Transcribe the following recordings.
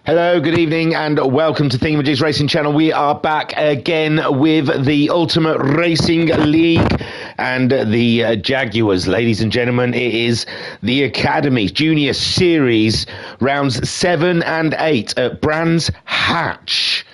Hello, good evening, and welcome to Thingamajig's Racing Channel. We are back again with the Ultimate Racing League and the Jaguars. Ladies and gentlemen, it is the Academy Junior Series, rounds 7 and 8 at Brands Hatch.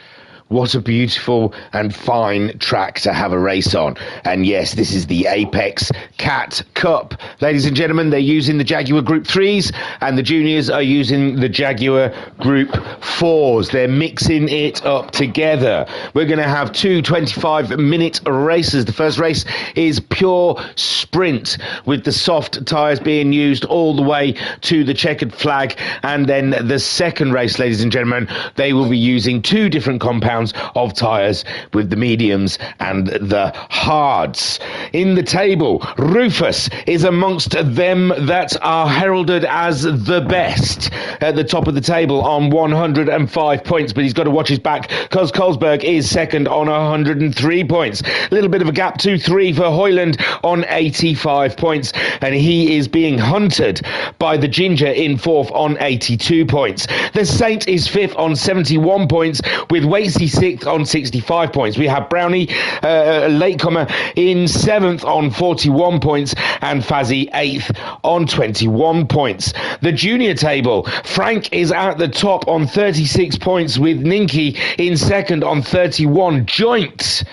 What a beautiful and fine track to have a race on. And yes, this is the Apex Cat Cup. Ladies and gentlemen, they're using the Jaguar Group 3s and the juniors are using the Jaguar Group 4s. They're mixing it up together. We're going to have two 25-minute races. The first race is pure sprint with the soft tyres being used all the way to the checkered flag. And then the second race, ladies and gentlemen, they will be using two different compounds of tyres with the mediums and the hards. In the table, Rufus is amongst them that are heralded as the best at the top of the table on 105 points, but he's got to watch his back because Carlsberg is second on 103 points. A little bit of a gap, 2-3 for Hoyland on 85 points, and he is being hunted by the Ginger in fourth on 82 points. The Saint is fifth on 71 points, with Watesy sixth on 65 points. We have Brownie, latecomer, in seventh on 41 points, and Fazzy eighth on 21 points. The junior table, Frank is at the top on 36 points, with Ninky in second on 31, joint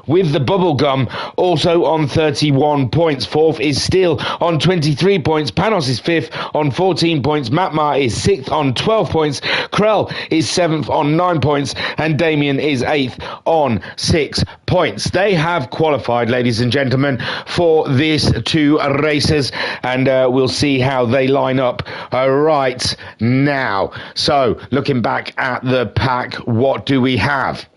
with the Bubblegum also on 31 points. Fourth is Steele on 23 points. Panos is fifth on 14 points. Matmar is sixth on 12 points. Krell is seventh on 9 points. And Damien is eighth on 6 points. They have qualified, ladies and gentlemen, for these two races, and we'll see how they line up right now. So, looking back at the pack, what do we have?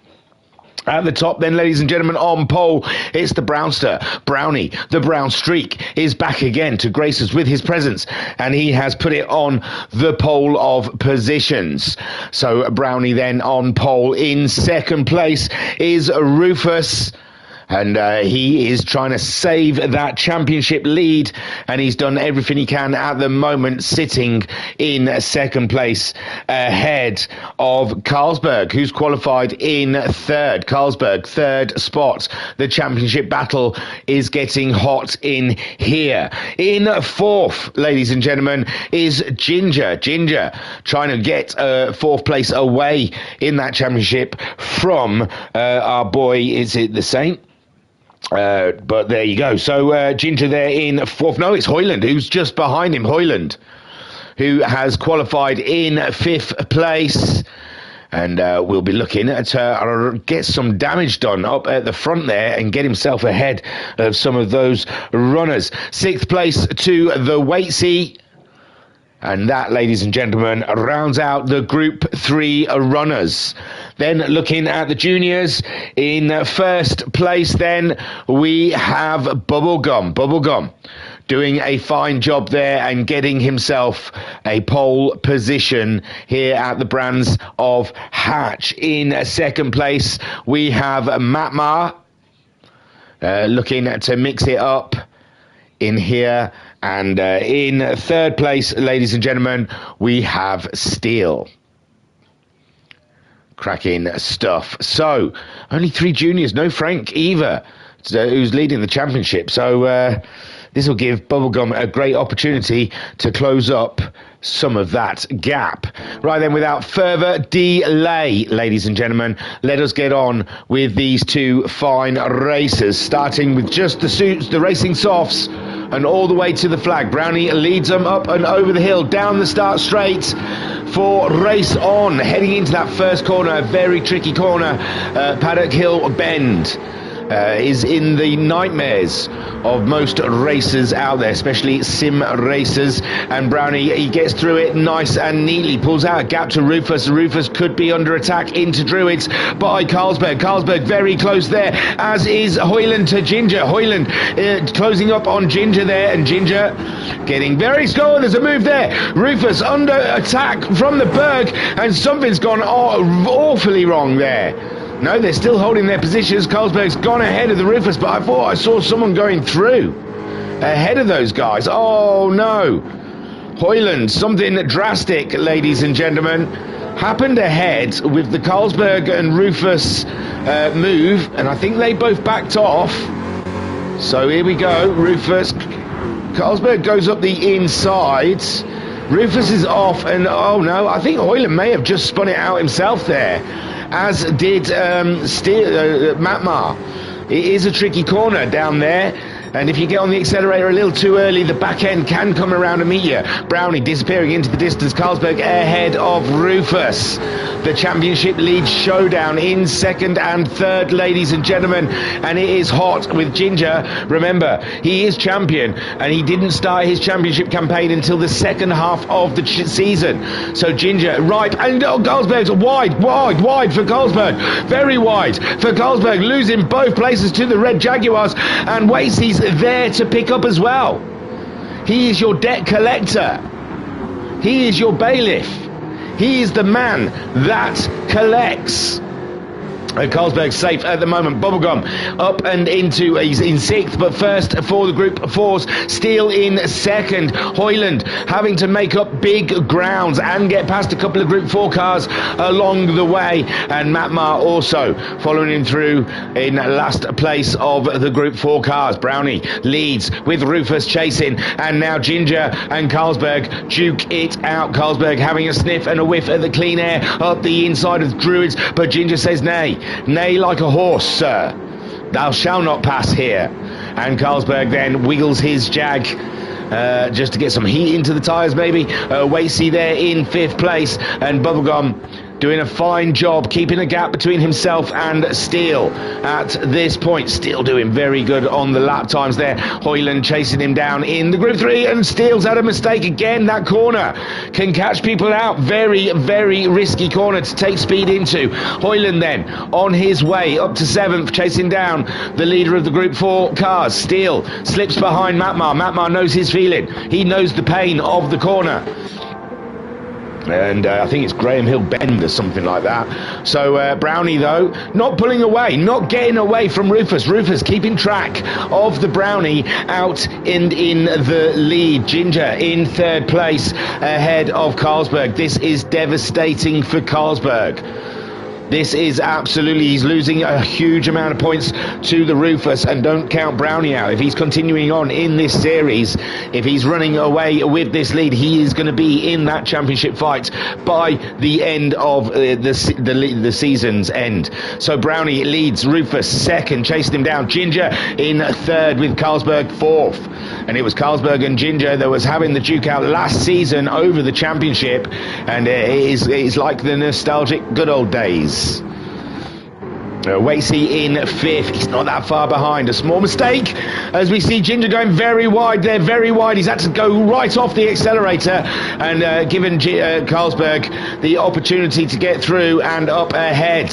At the top then, ladies and gentlemen, on pole, it's the Brownster. Brownie, the Brown Streak, is back again to grace us with his presence, and he has put it on the pole of positions. So Brownie then on pole. In second place is Rufus, and he is trying to save that championship lead, and he's done everything he can at the moment, sitting in second place ahead of Carlsberg, who's qualified in third. Carlsberg, third spot. The championship battle is getting hot in here. In fourth, ladies and gentlemen, is Ginger. Ginger trying to get fourth place away in that championship from our boy, is it the Saint? But there you go. So Ginger there in fourth. No, it's Hoyland who's just behind him. Hoyland, who has qualified in fifth place. And we'll be looking to get some damage done up at the front there and get himself ahead of some of those runners. Sixth place to the Watesy. And that, ladies and gentlemen, rounds out the Group 3 runners. Then looking at the juniors, in first place then, we have Bubblegum. Bubblegum doing a fine job there and getting himself a pole position here at the Brands of Hatch. In second place, we have Matmar, looking to mix it up in here. And in third place, ladies and gentlemen, we have Steele. Cracking stuff. So, only 3 juniors, no Frank either, who's leading the championship. So, this will give Bubblegum a great opportunity to close up some of that gap. Right then, without further delay, ladies and gentlemen, let us get on with these two fine races, starting with just the suits, the racing softs, and all the way to the flag. Brownie leads them up and over the hill, down the start straight for race on, heading into that first corner, a very tricky corner. Paddock Hill Bend is in the nightmares of most racers out there, especially sim racers. And Brownie, he gets through it nice and neatly, pulls out a gap to Rufus. Rufus could be under attack into Druids by Carlsberg. Carlsberg very close there, as is Hoyland to Ginger. Hoyland closing up on Ginger there, and Ginger getting very slow. There's a move there. Rufus under attack from the Berg, and something's gone awfully wrong there. No, they're still holding their positions. Carlsberg's gone ahead of the Rufus, but I thought I saw someone going through ahead of those guys. Oh no. Hoyland, something drastic, ladies and gentlemen, happened ahead with the Carlsberg and Rufus move, and I think they both backed off. So here we go. Rufus, Carlsberg goes up the inside. Rufus is off, and oh no, I think Hoyland may have just spun it out himself there, as did Matmar. It is a tricky corner down there, and if you get on the accelerator a little too early, the back end can come around and meet you. Brownie disappearing into the distance. Carlsberg ahead of Rufus. The championship lead showdown in second and third, ladies and gentlemen, and it is hot with Ginger. Remember, he is champion, and he didn't start his championship campaign until the second half of the season. So Ginger, right, and Carlsberg's wide for Carlsberg, very wide for Carlsberg, losing both places to the Red Jaguars, and Wasey's there to pick up as well. He is your debt collector. He is your bailiff. He is the man that collects. Carlsberg safe at the moment. Bubblegum up and into, he's in sixth, but first for the group fours. Steele in second. Hoyland having to make up big grounds and get past a couple of group four cars along the way, and Matmar also following him through in last place of the group four cars. Brownie leads with Rufus chasing, and now Ginger and Carlsberg duke it out. Carlsberg having a sniff and a whiff at the clean air up the inside of Druids, but Ginger says nay. Nay like a horse, sir. Thou shalt not pass here. And Carlsberg then wiggles his Jag just to get some heat into the tyres, maybe. Wasey there in fifth place, and Bubblegum doing a fine job keeping a gap between himself and Steele at this point. Steele doing very good on the lap times there. Hoyland chasing him down in the group three, and Steele's had a mistake again. That corner can catch people out. Very, very risky corner to take speed into. Hoyland then on his way up to seventh, chasing down the leader of the group four cars. Steele slips behind Matmar. Matmar knows his feeling. He knows the pain of the corner. And I think it's Graham Hill Bend or something like that. So Brownie, though, not pulling away, not getting away from Rufus. Rufus keeping track of the Brownie out in the lead. Ginger in third place ahead of Carlsberg. This is devastating for Carlsberg. This is absolutely, he's losing a huge amount of points to the Rufus, and don't count Brownie out. If he's continuing on in this series, if he's running away with this lead, he is going to be in that championship fight by the end of the season's end. So Brownie leads, Rufus second, chasing him down. Ginger in third with Carlsberg fourth. And it was Carlsberg and Ginger that was having the duke out last season over the championship, and it's like the nostalgic good old days. Wasey in fifth. He's not that far behind. A small mistake as we see Ginger going very wide there, very wide. He's had to go right off the accelerator, and given Carlsberg the opportunity to get through and up ahead.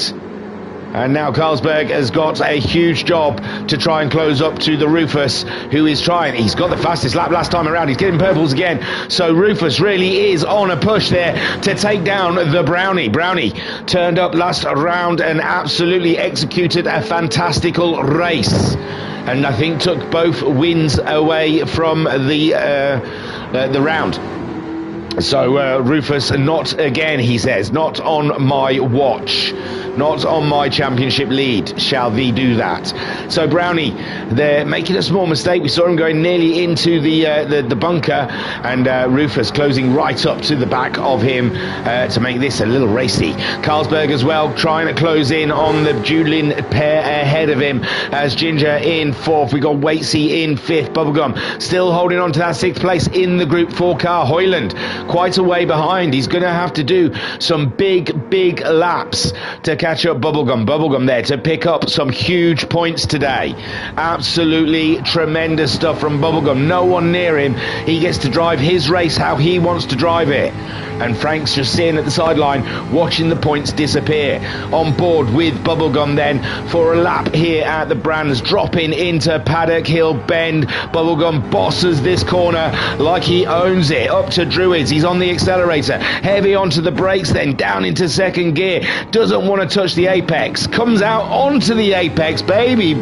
And now Carlsberg has got a huge job to try and close up to the Rufus, who is trying. He's got the fastest lap last time around. He's getting purples again. So Rufus really is on a push there to take down the Brownie. Brownie turned up last round and absolutely executed a fantastical race, and I think took both wins away from the round. So Rufus, not again, he says, not on my watch. Not on my championship lead shall thee do that. So Brownie, they're making a small mistake. We saw him going nearly into the bunker, and Rufus closing right up to the back of him to make this a little racy. Carlsberg as well trying to close in on the Julian pair ahead of him, as Ginger in fourth. We got Wasey in fifth. Bubblegum still holding on to that sixth place in the group four car. Hoyland quite a way behind. He's going to have to do some big laps to catch up Bubblegum. Bubblegum there to pick up some huge points today. Absolutely tremendous stuff from Bubblegum. No one near him. He gets to drive his race how he wants to drive it. And Frank's just sitting at the sideline watching the points disappear. On board with Bubblegum then for a lap here at the Brands, dropping into Paddock Hill Bend. Bubblegum bosses this corner like he owns it. Up to Druids. Rufus, he's on the accelerator, heavy onto the brakes, then down into second gear, doesn't want to touch the apex, comes out onto the apex, baby.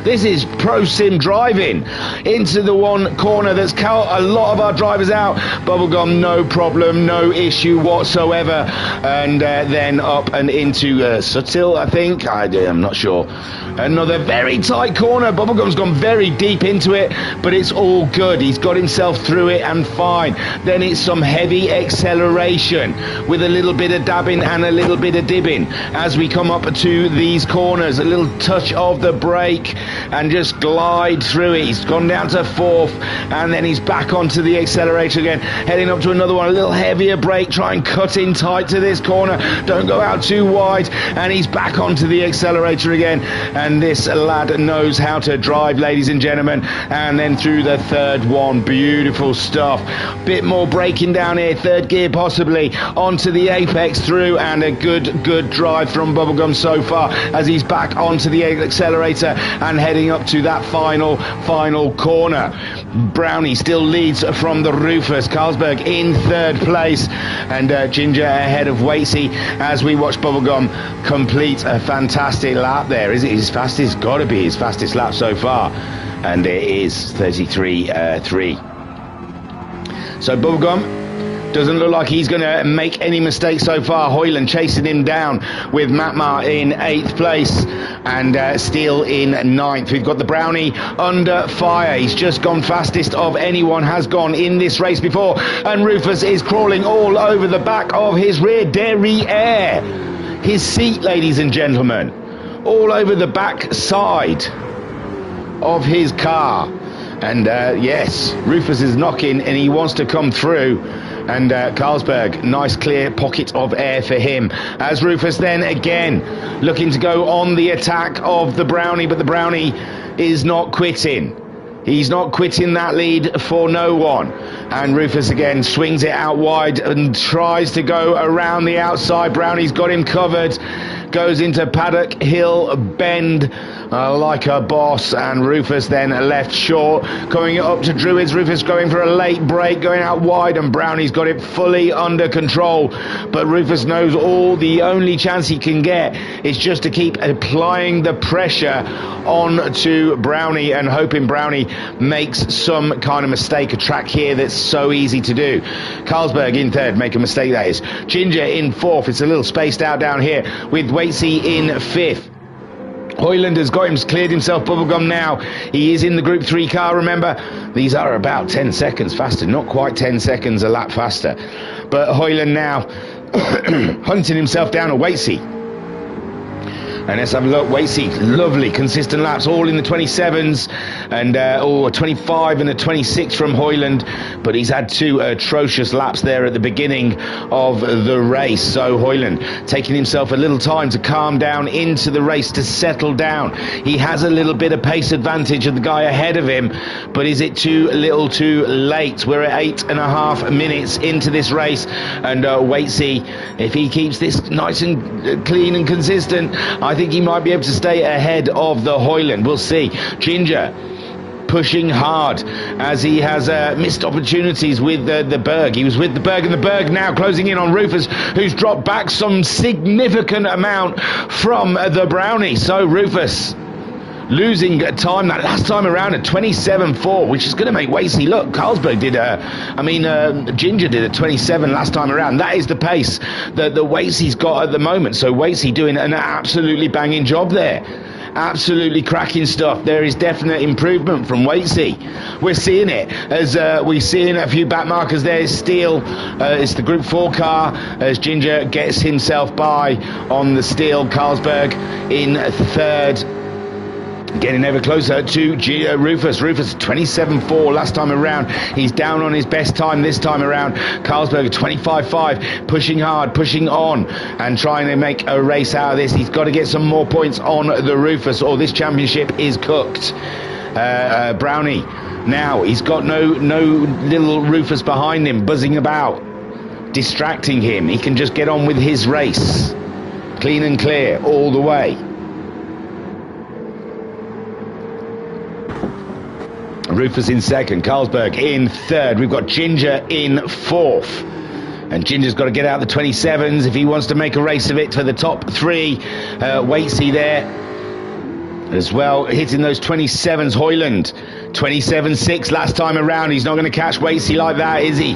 This is pro sim driving into the one corner that's caught a lot of our drivers out. Bubblegum, no problem, no issue whatsoever, and then up and into Sutil, I think, I'm not sure. Another very tight corner. Bubblegum's gone very deep into it, but it's all good. He's got himself through it and fine. Then it's some heavy acceleration with a little bit of dabbing and a little bit of dibbing as we come up to these corners. A little touch of the brake and just glide through it. He's gone down to fourth, and then he's back onto the accelerator again, heading up to another one. A little heavier brake, try and cut in tight to this corner, don't go out too wide, and he's back onto the accelerator again. And this lad knows how to drive, ladies and gentlemen. And then through the third one, beautiful stuff. Bit more braking down here, third gear possibly, onto the apex through, and a good drive from Bubblegum so far as he's back onto the accelerator and heading up to that final corner. Brownie still leads from the Rufus. Carlsberg in third place, and Ginger ahead of Watesy as we watch Bubblegum complete a fantastic lap there. Is it his fastest? Got to be his fastest lap so far, and it is 33.3. So Bubblegum doesn't look like he's going to make any mistakes so far. Hoyland chasing him down with Matmar in 8th place, and Steele in 9th. We've got the Brownie under fire. He's just gone fastest of anyone has gone in this race before, and Rufus is crawling all over the back of his rear derriere. His seat, ladies and gentlemen, all over the back side of his car. And yes, Rufus is knocking and he wants to come through, and Carlsberg, nice clear pocket of air for him as Rufus then again looking to go on the attack of the Brownie, but the Brownie is not quitting. He's not quitting that lead for no one. And Rufus again swings it out wide and tries to go around the outside. Brownie's got him covered. Goes into Paddock Hill Bend like a boss, and Rufus then left short. Coming up to Druids, Rufus going for a late break, going out wide, and Brownie's got it fully under control. But Rufus knows the only chance he can get is just to keep applying the pressure on to Brownie and hoping Brownie makes some kind of mistake. A track here that's so easy to do. Carlsberg in third, make a mistake that is. Ginger in fourth. It's a little spaced out down here with Watesy in fifth. Hoyland has cleared himself. Bubblegum now, he is in the Group 3 car, remember. These are about 10 seconds faster, not quite 10 seconds a lap faster. But Hoyland now hunting himself down to Watesy. And let's have a look. Watesy, lovely consistent laps, all in the 27s, and a 25 and a 26 from Hoyland, but he's had two atrocious laps there at the beginning of the race. So Hoyland taking himself a little time to calm down into the race, to settle down. He has a little bit of pace advantage of the guy ahead of him, but is it too little too late? We're at 8.5 minutes into this race, and Watesy, if he keeps this nice and clean and consistent, I think he might be able to stay ahead of the Hoyland. We'll see. Ginger pushing hard as he has missed opportunities with the Berg. He was with the Berg, and the Berg now closing in on Rufus, who's dropped back some significant amount from the Brownie. So Rufus losing time that last time around at 27.4, which is going to make Watesy look. Carlsberg did Ginger did a 27 last time around. That is the pace that the Watesy's got at the moment. So Watesy doing an absolutely banging job there. Absolutely cracking stuff. There is definite improvement from Watesy. We're seeing it as we're seeing a few back markers there. Steele, it's the Group 4 car as Ginger gets himself by on the Steele. Carlsberg in third, getting ever closer to Rufus. Rufus 27.4 last time around. He's down on his best time this time around. Carlsberg 25.5, pushing hard, pushing on, and trying to make a race out of this. He's got to get some more points on the Rufus, or this championship is cooked. Brownie now, he's got no little Rufus behind him buzzing about, distracting him. He can just get on with his race, clean and clear all the way. Rufus in second, Carlsberg in third. We've got Ginger in fourth. And Ginger's got to get out the 27s if he wants to make a race of it for the top three. Waitsy there as well, hitting those 27s. Hoyland, 27.6 last time around. He's not going to catch Waitsy like that, is he?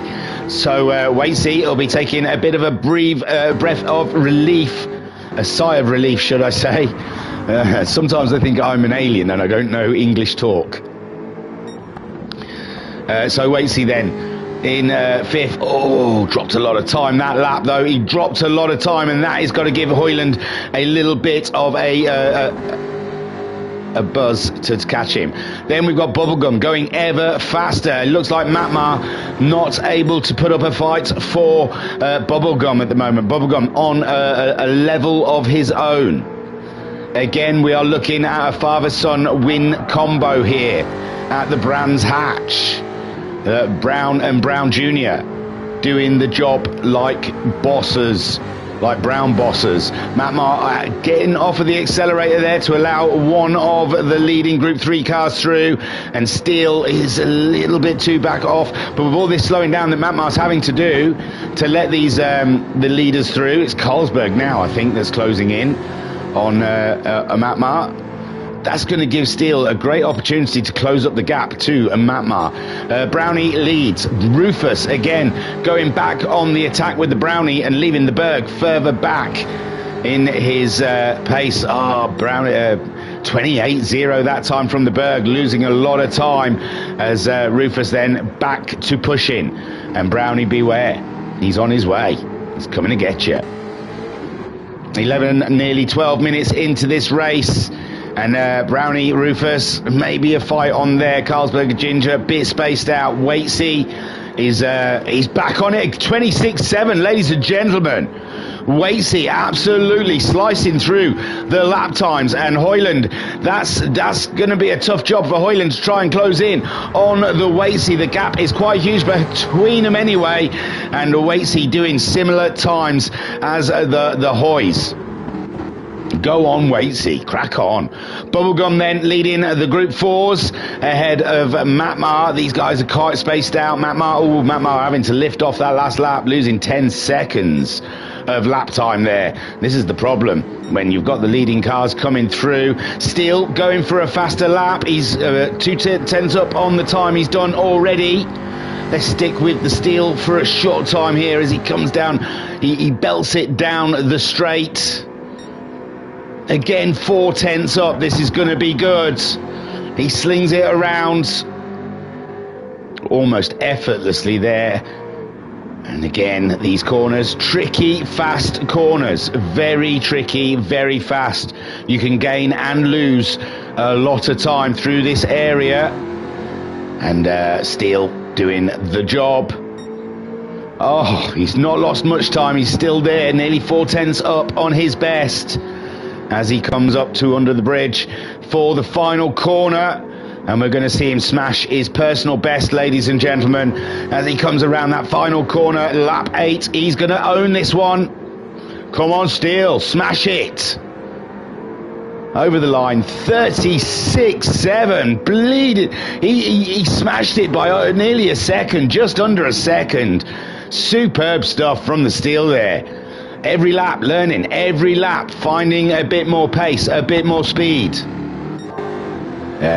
So Waitsy will be taking a bit of a breath of relief. A sigh of relief, should I say. Sometimes I think I'm an alien and I don't know English talk. So Waitsy then in fifth. Oh, dropped a lot of time that lap though. He dropped a lot of time, and that has got to give Hoyland a little bit of a buzz to catch him. Then we've got Bubblegum going ever faster. It looks like Matmar not able to put up a fight for Bubblegum at the moment. Bubblegum on a level of his own. Again, we are looking at a father-son win combo here at the Brands Hatch. Brown and Brown Jr. doing the job like bosses, like brown bosses. Matmar getting off of the accelerator there to allow one of the leading Group 3 cars through, and Steele is a little bit too back off. But with all this slowing down that Matmar's having to do to let these the leaders through, it's Carlsberg now, I think, that's closing in on Matmar. That's going to give Steele a great opportunity to close up the gap to Matmar. Brownie leads. Rufus again going back on the attack with the Brownie and leaving the Berg further back in his pace. Brownie 28.0 that time from the Berg, losing a lot of time as Rufus then back to pushing. And Brownie, beware, he's on his way. He's coming to get you. 11, nearly 12 minutes into this race. And Brownie, Rufus, maybe a fight on there. Carlsberg, Ginger, a bit spaced out. Waitsy is he's back on it. 26.7, ladies and gentlemen. Waitsy absolutely slicing through the lap times, and Hoyland, that's going to be a tough job for Hoyland to try and close in on the Waitsy. The gap is quite huge between them anyway, and Waitsy doing similar times as the Hoys. Go on, Waitsy, crack on. Bubblegum then leading the Group 4s ahead of Matmar. These guys are quite spaced out. Matmar having to lift off that last lap, losing 10 seconds of lap time there. This is the problem when you've got the leading cars coming through. Steele going for a faster lap. He's 2/10 up on the time he's done already. Let's stick with the Steele for a short time here as he comes down. He belts it down the straight. Again, 4/10 up. This is going to be good. He slings it around almost effortlessly there. And again, these corners, tricky, fast corners. Very tricky, very fast. You can gain and lose a lot of time through this area. And Steele doing the job. Oh, he's not lost much time. He's still there, nearly 4/10 up on his best, as he comes up to under the bridge for the final corner. And we're going to see him smash his personal best, ladies and gentlemen, as he comes around that final corner, lap 8. He's going to own this one. Come on, Steele, smash it. Over the line, 36.7, bleeding. He smashed it by nearly a second, just under a second. Superb stuff from the Steele there. Every lap, learning, every lap, finding a bit more pace, a bit more speed.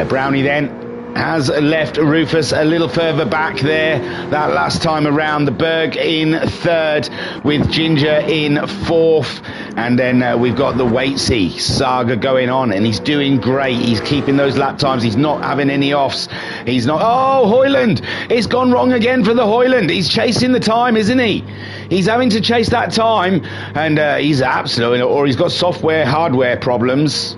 Brownie then has left Rufus a little further back there that last time around. The Berg in third with Ginger in fourth. And then we've got the Waitsy saga going on, and he's doing great. He's keeping those lap times. He's not having any offs. He's not... Oh, Hoyland! It's gone wrong again for the Hoyland. He's chasing the time, isn't he? He's having to chase that time, and he's absolutely... Or he's got software, hardware problems.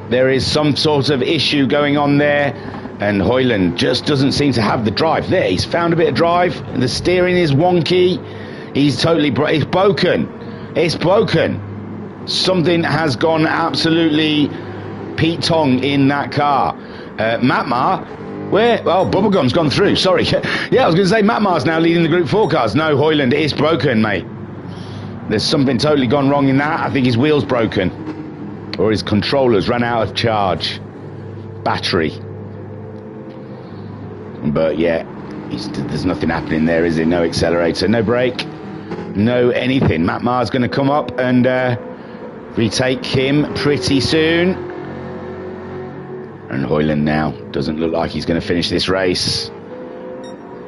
There is some sort of issue going on there, and Hoyland just doesn't seem to have the drive. There, he's found a bit of drive. The steering is wonky. He's totally... It's broken. It's broken. Something has gone absolutely Pete Tong in that car. Matmar, where? Well, Bubblegum's gone through. Sorry. Yeah, I was going to say Matmar's now leading the Group 4 cars. No, Hoyland, it's broken, mate. There's something totally gone wrong in that. I think his wheel's broken. Or his controllers ran out of charge. Battery. But yeah, there's nothing happening there, is there? No accelerator, no brake, no anything. Matt Maher's going to come up and retake him pretty soon. And Hoyland now doesn't look like he's going to finish this race.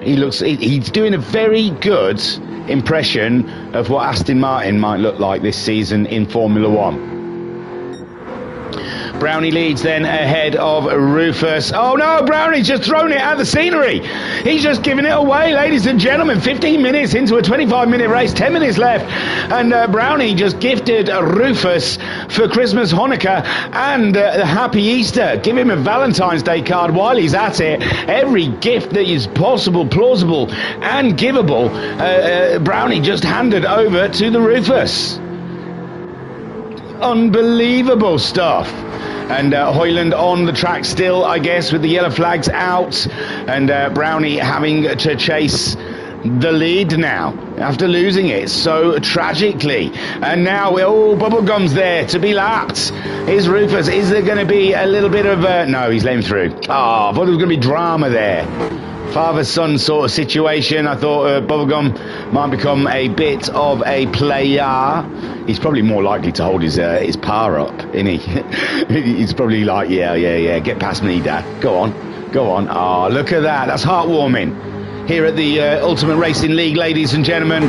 He's doing a very good impression of what Aston Martin might look like this season in Formula One. Brownie leads then ahead of Rufus. Oh no, Brownie's just thrown it at the scenery. He's just giving it away, ladies and gentlemen. 15 minutes into a 25-minute race, 10 minutes left. And Brownie just gifted Rufus for Christmas, Hanukkah, and a happy Easter. Give him a Valentine's Day card while he's at it. Every gift that is possible, plausible, and givable, Brownie just handed over to the Rufus. Unbelievable stuff. And Hoyland on the track still, I guess, with the yellow flags out, and Brownie having to chase the lead now after losing it so tragically. And now, oh, Bubblegum's there to be lapped. Is Rufus, is there going to be a little bit of no, he's let him through. Oh, I thought there was going to be drama there. Father-son sort of situation. I thought Bubblegum might become a bit of a player. He's probably more likely to hold his par up, isn't he? He's probably like, yeah, get past me, Dad. Go on. Oh, look at that. That's heartwarming. Here at the Ultimate Racing League, ladies and gentlemen,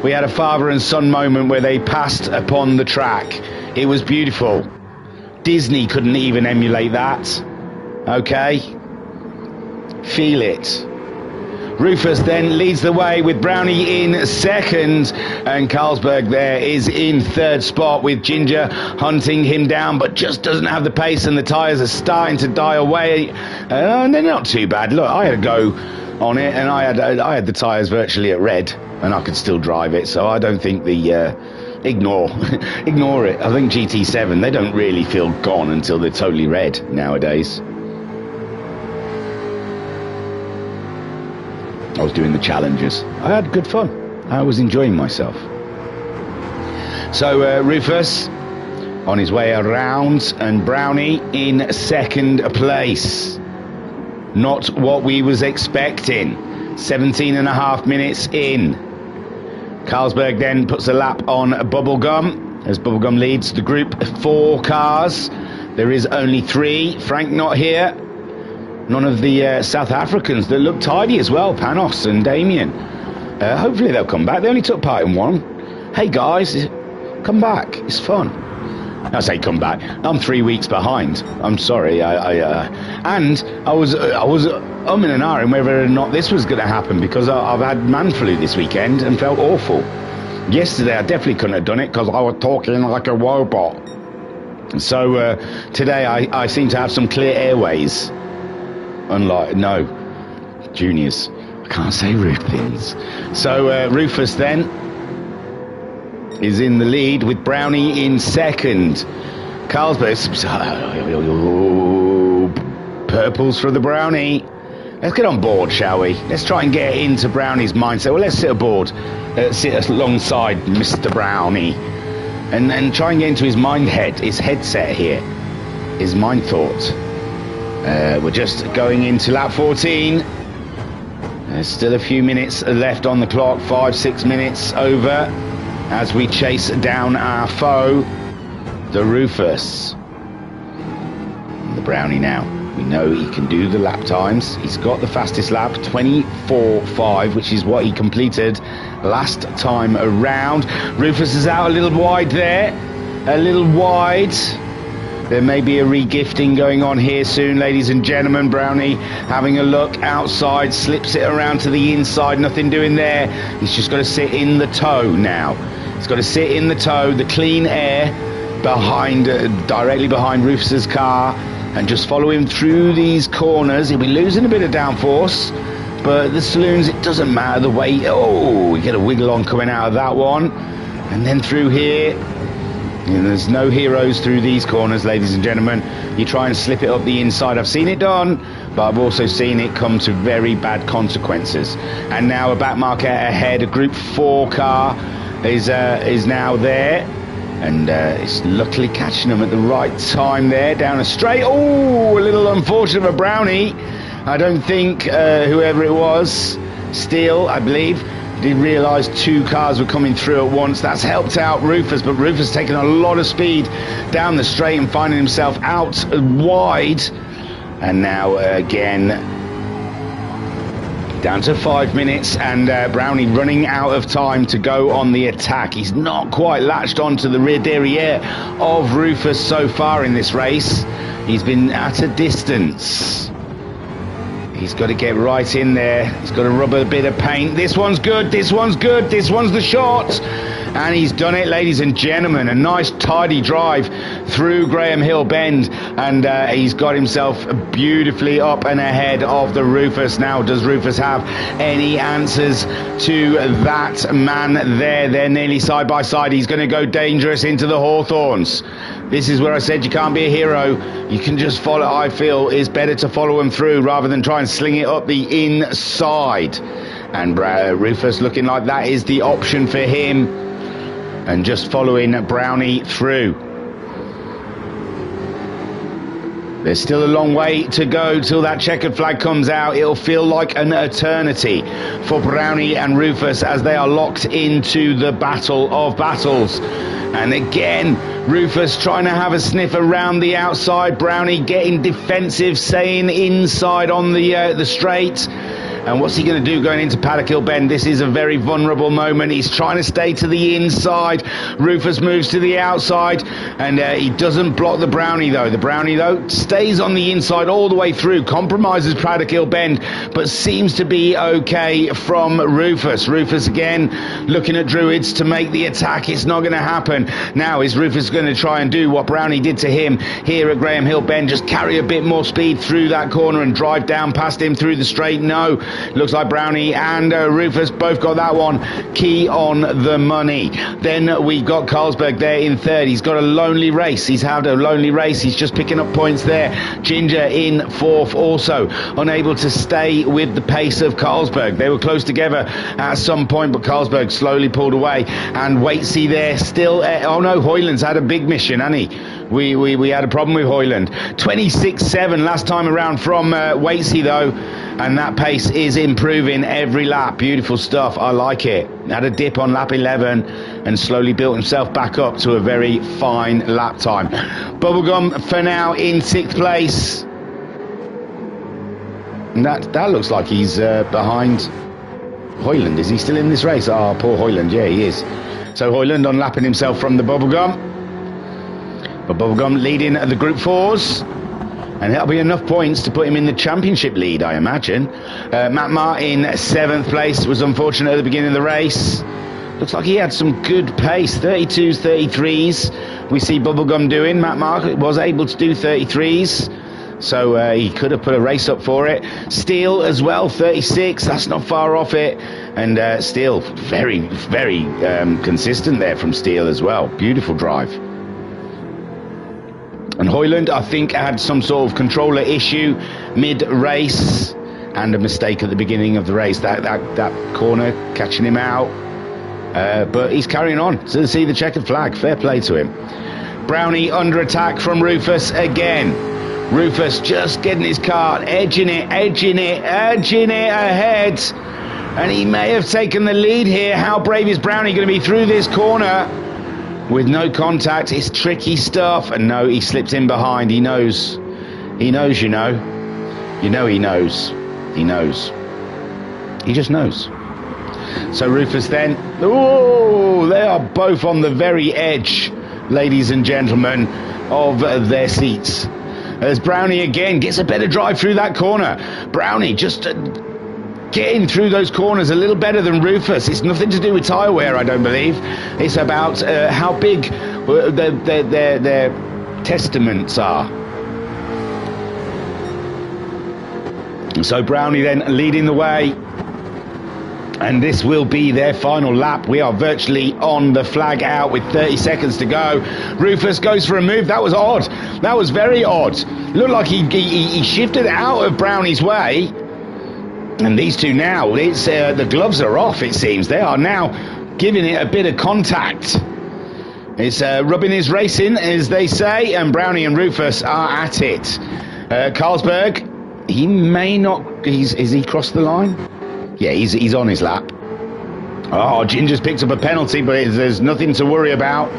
we had a father and son moment where they passed upon the track. It was beautiful. Disney couldn't even emulate that. Okay? Feel it. Rufus then leads the way with Brownie in second, and Carlsberg there is in third spot with Ginger hunting him down, but just doesn't have the pace, and the tyres are starting to die away. And they're not too bad. Look, I had a go on it, and I had the tyres virtually at red, and I could still drive it, so I don't think the ignore it. I think GT7, they don't really feel gone until they're totally red nowadays. I was doing the challenges. I had good fun. I was enjoying myself. So Rufus on his way around, and Brownie in second place. Not what we was expecting. 17.5 minutes in. Carlsberg then puts a lap on Bubblegum as Bubblegum leads the group 4 cars. There is only 3. Frank not here. None of the South Africans that look tidy as well, Panos and Damien. Hopefully they'll come back. They only took part in one. Hey guys, come back. It's fun. I say come back. I'm 3 weeks behind. I'm sorry. And I was umming and ahhing whether or not this was going to happen, because I've had man flu this weekend and felt awful. Yesterday I definitely couldn't have done it because I was talking like a robot. So today I seem to have some clear airways. Unlike, no, juniors, I can't say rude things. So Rufus then is in the lead with Brownie in second. Carlsberg, purples for the Brownie. Let's get on board, shall we? Let's try and get into Brownie's mindset. Well, let's sit aboard, sit alongside Mr. Brownie, and try and get into his his headset here, his mind thought. We're just going into lap 14. There's still a few minutes left on the clock, 5-6 minutes over, as we chase down our foe, the Rufus. And the Brownie now. We know he can do the lap times. He's got the fastest lap, 24.5, which is what he completed last time around. Rufus is out a little wide there, a little wide. There may be a re-gifting going on here soon, ladies and gentlemen. Brownie having a look outside, slips it around to the inside, nothing doing there. He's just got to sit in the toe now. He's got to sit in the toe, the clean air, behind, directly behind Rufus's car, and just follow him through these corners. He'll be losing a bit of downforce, but the saloons, it doesn't matter the way. Oh, you get a wiggle on coming out of that one. And then through here. And there's no heroes through these corners, ladies and gentlemen. You try and slip it up the inside. I've seen it done, but I've also seen it come to very bad consequences. And now a back marker ahead. A Group 4 car is now there, and it's luckily catching them at the right time there down a straight. Oh, a little unfortunate for Brownie. I don't think whoever it was, Steele, I believe, did realise 2 cars were coming through at once. That's helped out Rufus, but Rufus taking a lot of speed down the straight and finding himself out wide. And now again, down to 5 minutes, and Brownie running out of time to go on the attack. He's not quite latched onto the rear derriere of Rufus so far in this race. He's been at a distance. He's got to get right in there. He's got to rub a bit of paint. This one's good, this one's good, this one's the shot. And he's done it, ladies and gentlemen. A nice tidy drive through Graham Hill Bend, and he's got himself beautifully up and ahead of the Rufus. Now, does Rufus have any answers to that man there? They're nearly side by side. He's going to go dangerous into the Hawthorns. This is where I said you can't be a hero. You can just follow. I feel it's better to follow him through rather than try and sling it up the inside. And Rufus looking like that is the option for him. And just following Brownie through. There's still a long way to go till that checkered flag comes out. It'll feel like an eternity for Brownie and Rufus as they are locked into the battle of battles. And again, Rufus trying to have a sniff around the outside. Brownie getting defensive, staying inside on the straight. And what's he going to do going into Paddock Hill Bend? This is a very vulnerable moment. He's trying to stay to the inside. Rufus moves to the outside, and he doesn't block the Brownie, though. The Brownie, though, stays on the inside all the way through, compromises Paddock Hill Bend, but seems to be okay from Rufus. Rufus, again, looking at Druids to make the attack. It's not going to happen. Now, is Rufus going to try and do what Brownie did to him here at Graham Hill Bend? Just carry a bit more speed through that corner and drive down past him through the straight? No. Looks like Brownie and Rufus both got that one key on the money. Then we've got Carlsberg there in third. He's got a lonely race. He's had a lonely race. He's just picking up points there. Ginger in fourth, also unable to stay with the pace of Carlsberg. They were close together at some point, but Carlsberg slowly pulled away. And Waitsy there still. Oh no, Hoyland's had a big mission, hasn't he? We had a problem with Hoyland. 26.7 last time around from Waitsy, though, and that pace is improving every lap. Beautiful stuff. I like it. Had a dip on lap 11 and slowly built himself back up to a very fine lap time. Bubblegum for now in 6th place. And that looks like he's behind Hoyland. Is he still in this race? Oh, poor Hoyland. Yeah, he is. So Hoyland unlapping himself from the Bubblegum. But Bubblegum leading the Group 4s. And that'll be enough points to put him in the championship lead, I imagine. Matt Marr in 7th place. Was unfortunate at the beginning of the race. Looks like he had some good pace. 32s, 33s. We see Bubblegum doing. Matt Marr was able to do 33s. So he could have put a race up for it. Steele as well, 36. That's not far off it. And Steele, very, very consistent there from Steele as well. Beautiful drive. And Hoyland, I think, had some sort of controller issue mid-race and a mistake at the beginning of the race. That corner catching him out. But he's carrying on to see the checkered flag. Fair play to him. Brownie under attack from Rufus again. Rufus just getting his car, edging it ahead. And he may have taken the lead here. How brave is Brownie going to be through this corner? With no contact, it's tricky stuff. And no, he slipped in behind. He knows. He knows, you know. You know he knows. He knows. He just knows. So Rufus then. Oh, they are both on the very edge, ladies and gentlemen, of their seats. As Brownie again gets a better drive through that corner. Brownie just getting through those corners a little better than Rufus. It's nothing to do with tyre wear, I don't believe. It's about how big their testaments are. So Brownie then leading the way. And this will be their final lap. We are virtually on the flag out with 30 seconds to go. Rufus goes for a move. That was odd. That was very odd. Looked like he shifted out of Brownie's way. And these two now, it's the gloves are off, it seems. They are now giving it a bit of contact. It's rubbing his racing, as they say, and Brownie and Rufus are at it. Carlsberg he may not. Is he crossed the line? Yeah, he's on his lap. Oh, Ginger's picked up a penalty, but there's nothing to worry about.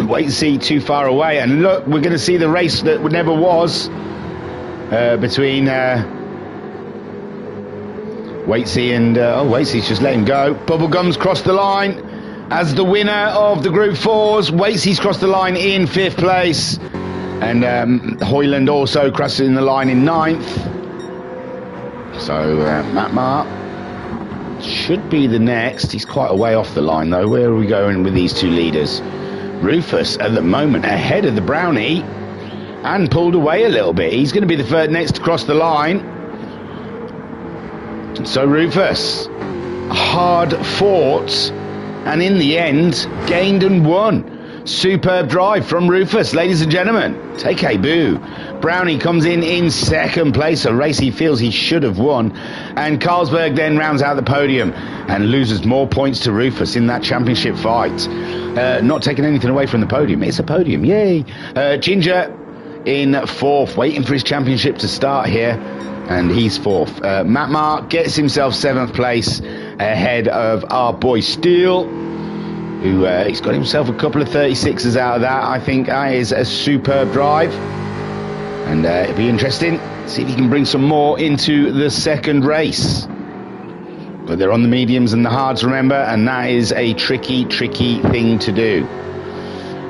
Wait and see, too far away. And look, we're going to see the race that never was between Waitsy and... Waitsy's just let him go. Bubblegum's crossed the line as the winner of the Group 4s. Waitsy's crossed the line in 5th place. And Hoyland also crossing the line in 9th. So Matt Marr should be the next. He's quite a way off the line, though. Where are we going with these two leaders? Rufus, at the moment, ahead of the Brownie and pulled away a little bit. He's going to be the third next to cross the line. So Rufus, hard fought, and in the end, gained and won. Superb drive from Rufus, ladies and gentlemen. Take a boo. Brownie comes in 2nd place, a race he feels he should have won. And Carlsberg then rounds out the podium and loses more points to Rufus in that championship fight. Not taking anything away from the podium. It's a podium, yay. Ginger in 4th, waiting for his championship to start here. And he's 4th. Matt Marr gets himself 7th place ahead of our boy Steele, who he's got himself a couple of 36s out of that. I think that is a superb drive. And it'll be interesting. See if he can bring some more into the second race. But they're on the mediums and the hards, remember, and that is a tricky, tricky thing to do.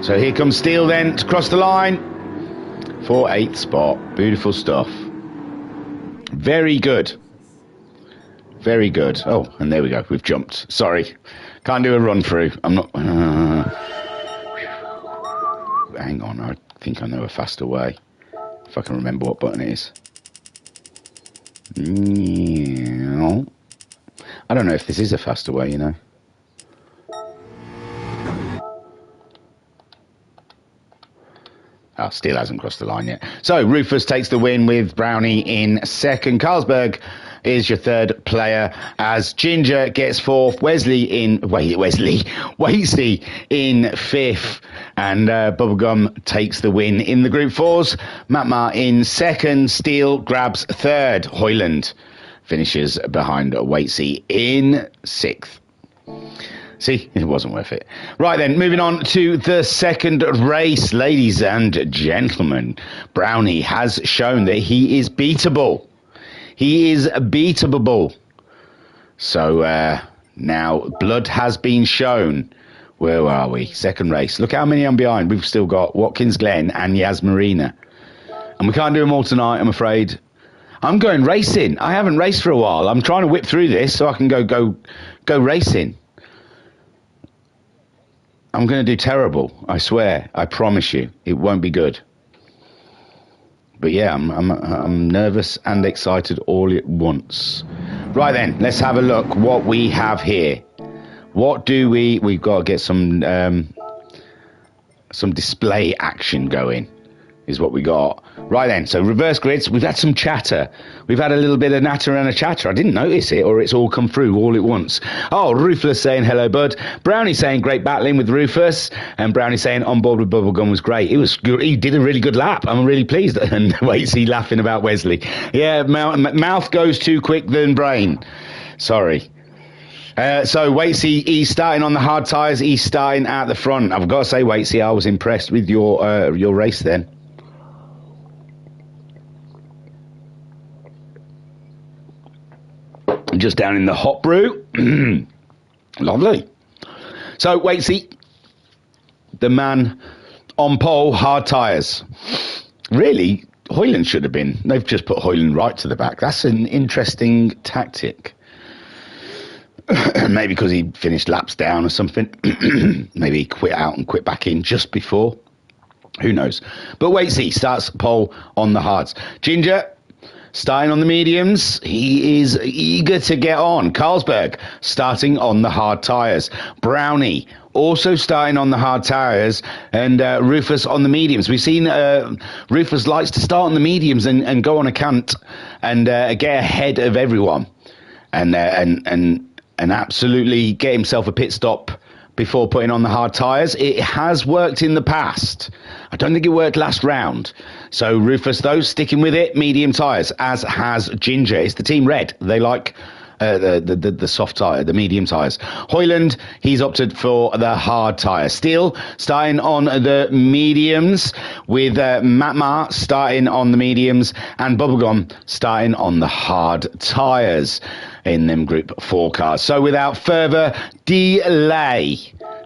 So here comes Steele then to cross the line for 8th spot. Beautiful stuff. Very good. Very good. Oh, and there we go. We've jumped. Sorry. Can't do a run through. I'm not... hang on. I think I know a faster way. If I can remember what button it is. I don't know if this is a faster way, you know. Oh, Steele hasn't crossed the line yet. So Rufus takes the win with Brownie in 2nd. Carlsberg is your 3rd player as Ginger gets 4th. Waitsy in 5th. And Bubblegum takes the win in the Group 4s. Matt Marr in 2nd. Steele grabs 3rd. Hoyland finishes behind Waitsy in 6th. See, it wasn't worth it. Right then, moving on to the second race, ladies and gentlemen. Brownie has shown that he is beatable. He is beatable. So now blood has been shown. Where are we? Second race. Look how many I'm behind. We've still got Watkins Glen and Yas Marina. And we can't do them all tonight, I'm afraid. I'm going racing. I haven't raced for a while. I'm trying to whip through this so I can go racing. I'm going to do terrible, I swear. I promise you, it won't be good. But yeah, I'm nervous and excited all at once. Right then, let's have a look what we have here. What do we've got to get some display action going, is what we got. Right then, so reverse grids, we've had some chatter. We've had a little bit of natter and a chatter. I didn't notice it, or it's all come through all at once. Oh, Ruthless saying hello, bud. Brownie saying great battling with Rufus. And Brownie saying on board with Bubblegum was great. It was good. He did a really good lap. I'm really pleased. And Waitsy laughing about Wesley. Yeah, mouth goes too quick than brain. Sorry. So Waitsy, he's starting on the hard tyres. He's starting at the front. I've got to say, Waitsy, I was impressed with your race then. Just down in the hot brew. Lovely. So, Waitsy, the man on pole, hard tyres. Really, Hoyland should have been. They've just put Hoyland right to the back. That's an interesting tactic. Maybe because he finished laps down or something. Maybe he quit out and quit back in just before. Who knows? But Waitsy starts pole on the hards. Ginger starting on the mediums, he is eager to get on. Carlsberg starting on the hard tyres. Brownie also starting on the hard tyres, and Rufus on the mediums. We've seen Rufus likes to start on the mediums and go on a cant and get ahead of everyone, and absolutely get himself a pit stop before putting on the hard tyres. It has worked in the past. I don't think it worked last round. So Rufus, though, sticking with it, medium tyres, as has Ginger. It's the team red. They like the soft tyre, the medium tyres. Hoyland, he's opted for the hard tyre. Steele starting on the mediums, with Matmar starting on the mediums, and Bubblegum starting on the hard tyres in them Group 4 cars. So without further delay,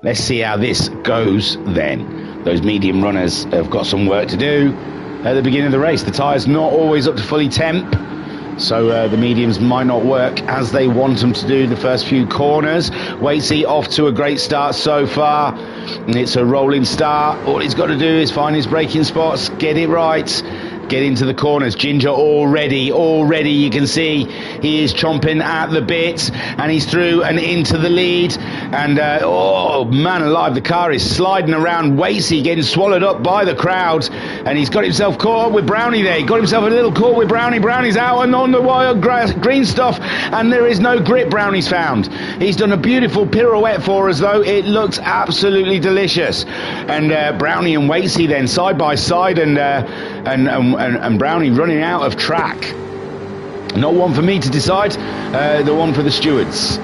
let's see how this goes then. Those medium runners have got some work to do at the beginning of the race. The tyres not always up to fully temp, so the mediums might not work as they want them to do the first few corners. Waitsy off to a great start so far. And it's a rolling start. All he's got to do is find his braking spots, get it right, get into the corners. Ginger already you can see he is chomping at the bit, and he's through and into the lead. And oh man alive, the car is sliding around. Waitsy getting swallowed up by the crowd, and he's got himself caught up with Brownie there. He got himself a little caught with Brownie. Brownie's out and on the wild green stuff, and there is no grip. Brownie's found. He's done a beautiful pirouette for us, though. It looks absolutely delicious. And Brownie and Waitsy then side by side, and Brownie running out of track. Not one for me to decide, the one for the stewards.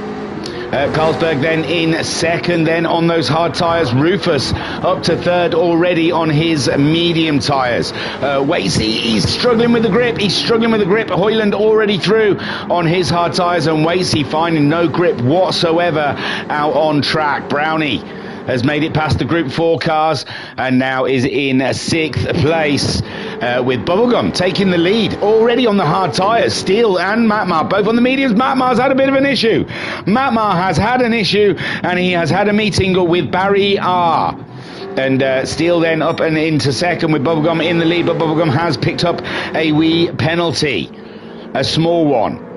Carlsberg then in second, then on those hard tyres. Rufus up to third already on his medium tyres. Waitsy, he's struggling with the grip. Hoyland already through on his hard tyres, and Waitsy finding no grip whatsoever out on track. Brownie has made it past the Group 4 cars and now is in 6th place, with Bubblegum taking the lead already on the hard tyres. Steele and Matmar both on the mediums. Matmar's had a bit of an issue. Matmar has had an issue, and he has had a meeting with Barry R. And Steele then up and into second with Bubblegum in the lead, but Bubblegum has picked up a wee penalty, a small one.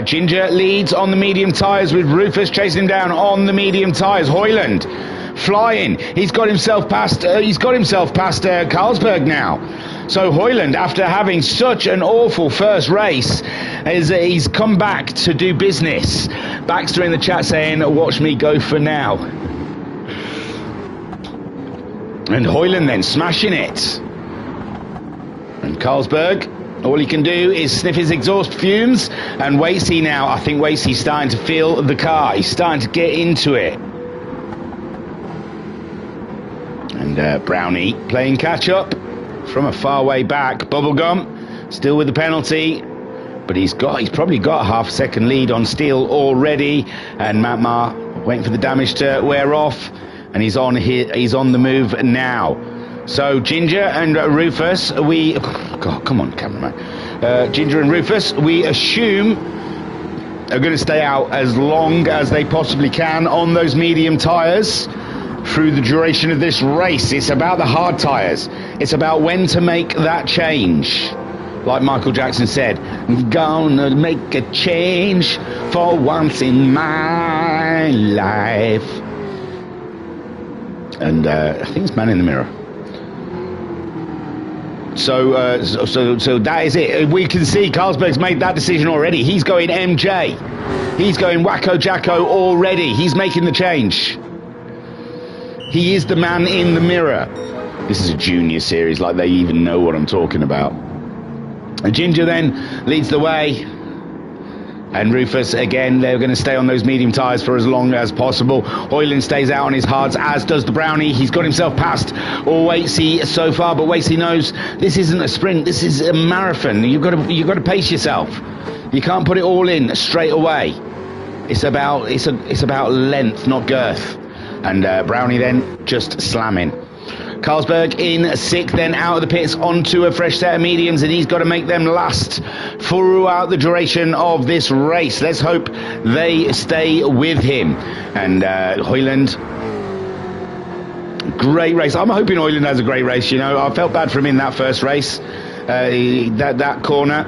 Ginger leads on the medium tyres, with Rufus chasing him down on the medium tyres. Hoyland flying. He's got himself past Carlsberg now. So Hoyland, after having such an awful first race, he's come back to do business. Baxter in the chat saying, "Watch me go for now." And Hoyland then smashing it. And Carlsberg, all he can do is sniff his exhaust fumes. And Waitsy now, I think Waitsy's starting to feel the car. He's starting to get into it. And Brownie playing catch up from a far way back. Bubblegum still with the penalty, but he's probably got a half-second lead on Steele already. And Matmar waiting for the damage to wear off, and he's on the move now. So Ginger and Rufus, God, come on, cameraman. Ginger and Rufus, we assume, are going to stay out as long as they possibly can on those medium tyres through the duration of this race. It's about the hard tyres. It's about when to make that change. Like Michael Jackson said, I'm gonna make a change for once in my life. And I think it's Man in the Mirror. So that is it. We can see Carlsberg's made that decision already. He's going MJ. He's going Wacko Jacko already. He's making the change. He is the man in the mirror. This is a junior series, like they even know what I'm talking about. And Ginger then leads the way. And Rufus, again, they're going to stay on those medium tyres for as long as possible. Hoyland stays out on his hards, as does the Brownie. He's got himself past Waitsy so far, but Waitsy knows this isn't a sprint, this is a marathon. You've got to pace yourself. You can't put it all in straight away. It's about length, not girth. And Brownie then just slamming. Carlsberg in 6th, then out of the pits onto a fresh set of mediums, and he's got to make them last throughout the duration of this race. Let's hope they stay with him. And Hoyland, great race. I'm hoping Hoyland has a great race. You know, I felt bad for him in that first race. That corner,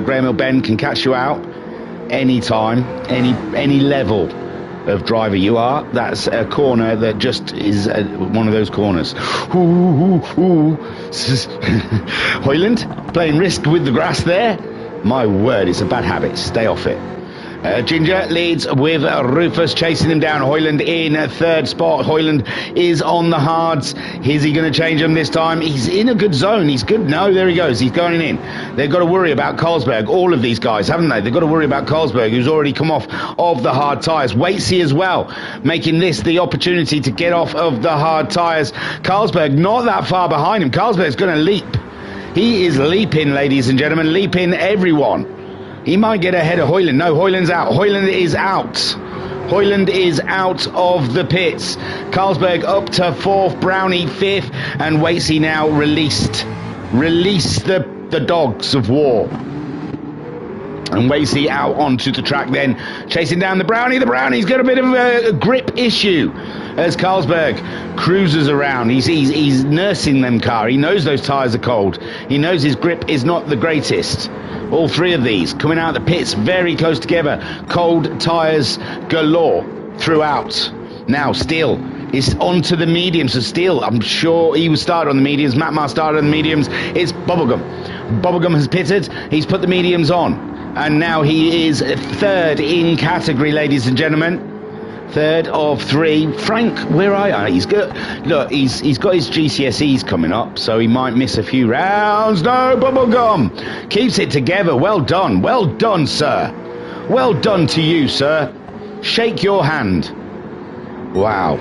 Graham Hill Bend can catch you out any time, any level of driver you are. That's a corner that just is one of those corners. Hoyland playing risk with the grass there. My word, it's a bad habit. Stay off it. Ginger leads with Rufus chasing him down. Hoyland in third spot. Hoyland is on the hards. Is he going to change them this time? He's in a good zone. He's good. No, there he goes. He's going in. They've got to worry about Carlsberg. All of these guys, haven't they? They've got to worry about Carlsberg, who's already come off of the hard tyres. Waitsy as well, making this the opportunity to get off of the hard tyres. Carlsberg not that far behind him. Carlsberg's going to leap. He is leaping, ladies and gentlemen. Leaping everyone. He might get ahead of Hoyland. No, Hoyland's out. Hoyland is out. Hoyland is out of the pits. Carlsberg up to 4th, Brownie 5th, and Waitsy now released. Release the dogs of war. And Waitsy out onto the track then, chasing down the Brownie. The Brownie's got a bit of a grip issue as Carlsberg cruises around. He's nursing them car. He knows those tyres are cold. He knows his grip is not the greatest. All three of these coming out of the pits very close together. Cold tyres galore throughout. Now Steele is onto the mediums. So Steele, I'm sure he was started on the mediums. Matt Marr started on the mediums. It's Bubblegum. Bubblegum has pitted. He's put the mediums on. And now he is 3rd in category, ladies and gentlemen. 3rd of 3. Frank, where are you? He's good. Look, he's got his GCSEs coming up, so he might miss a few rounds. No, Bubblegum keeps it together. Well done. Well done, sir. Well done to you, sir. Shake your hand. Wow.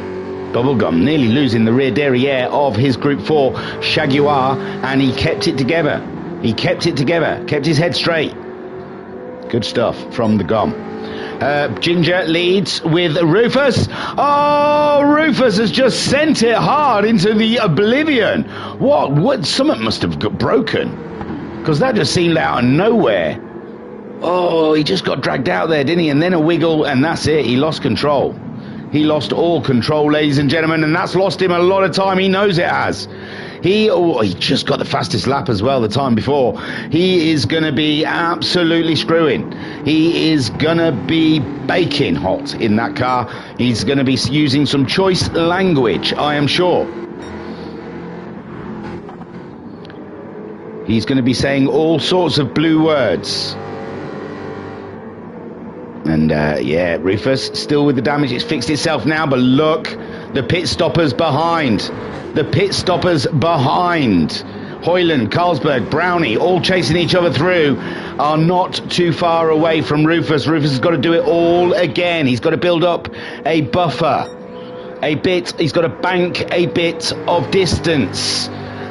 Bubblegum nearly losing the rear derriere of his Group 4 Jaguar, and he kept it together. He kept it together. Kept his head straight. Good stuff from the Gum. Ginger leads with Rufus. Oh, Rufus has just sent it hard into the oblivion. What? Something must have got broken, because that just seemed out of nowhere. Oh, he just got dragged out there, didn't he? And then a wiggle, and that's it. He lost control. He lost all control, ladies and gentlemen, and that's lost him a lot of time. He knows it has. He just got the fastest lap as well the time before. He is going to be absolutely screwing. He is going to be baking hot in that car. He's going to be using some choice language, I am sure. He's going to be saying all sorts of blue words. And yeah, Rufus still with the damage. It's fixed itself now, but look, the pit stoppers behind. The pit stoppers behind. Hoyland, Carlsberg, Brownie, all chasing each other through, are not too far away from Rufus. Rufus has got to do it all again. He's got to build up a buffer, a bit. He's got to bank a bit of distance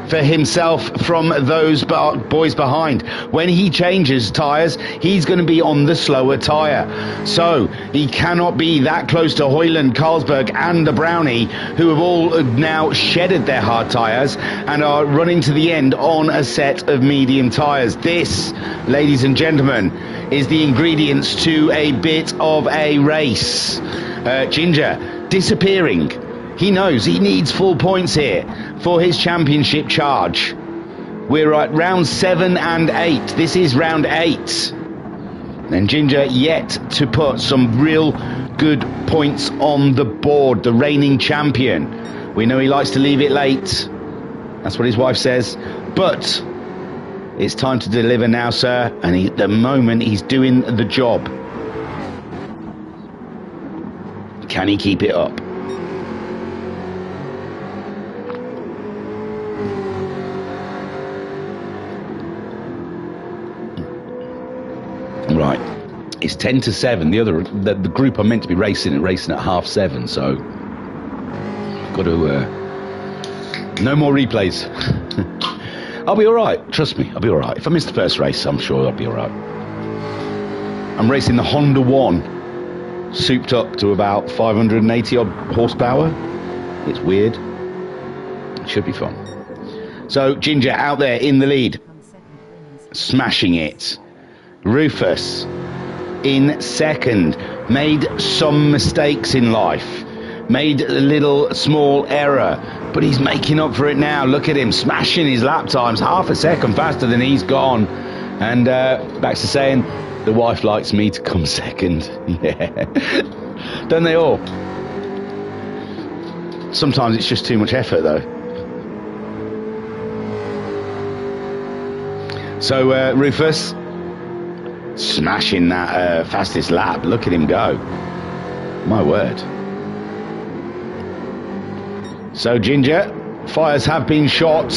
for himself from those boys behind. When he changes tyres, he's going to be on the slower tyre. So he cannot be that close to Hoyland, Carlsberg and the Brownie, who have all now shedded their hard tyres and are running to the end on a set of medium tyres. This, ladies and gentlemen, is the ingredients to a bit of a race. Ginger disappearing. He knows he needs full points here for his championship charge. We're at round 7 and 8. This is round 8. And Ginger yet to put some real good points on the board. The reigning champion. We know he likes to leave it late. That's what his wife says. But it's time to deliver now, sir. And at the moment, he's doing the job. Can he keep it up? Right, it's 10 to 7. The group are meant to be racing at 7:30, so got to no more replays. I'll be all right. Trust me, I'll be all right. If I miss the first race, I'm sure I'll be all right. I'm racing the Honda One, souped up to about 580 odd horsepower. It's weird. It should be fun. So Ginger out there in the lead, smashing it. Rufus in second, made some mistakes in life, made a little small error, but he's making up for it now. Look at him smashing his lap times, half a second faster than he's gone. And back to saying, the wife likes me to come second. Yeah, don't they all? Sometimes it's just too much effort though. So Rufus Smashing that fastest lap. Look at him go. My word. So Ginger, fires have been shot.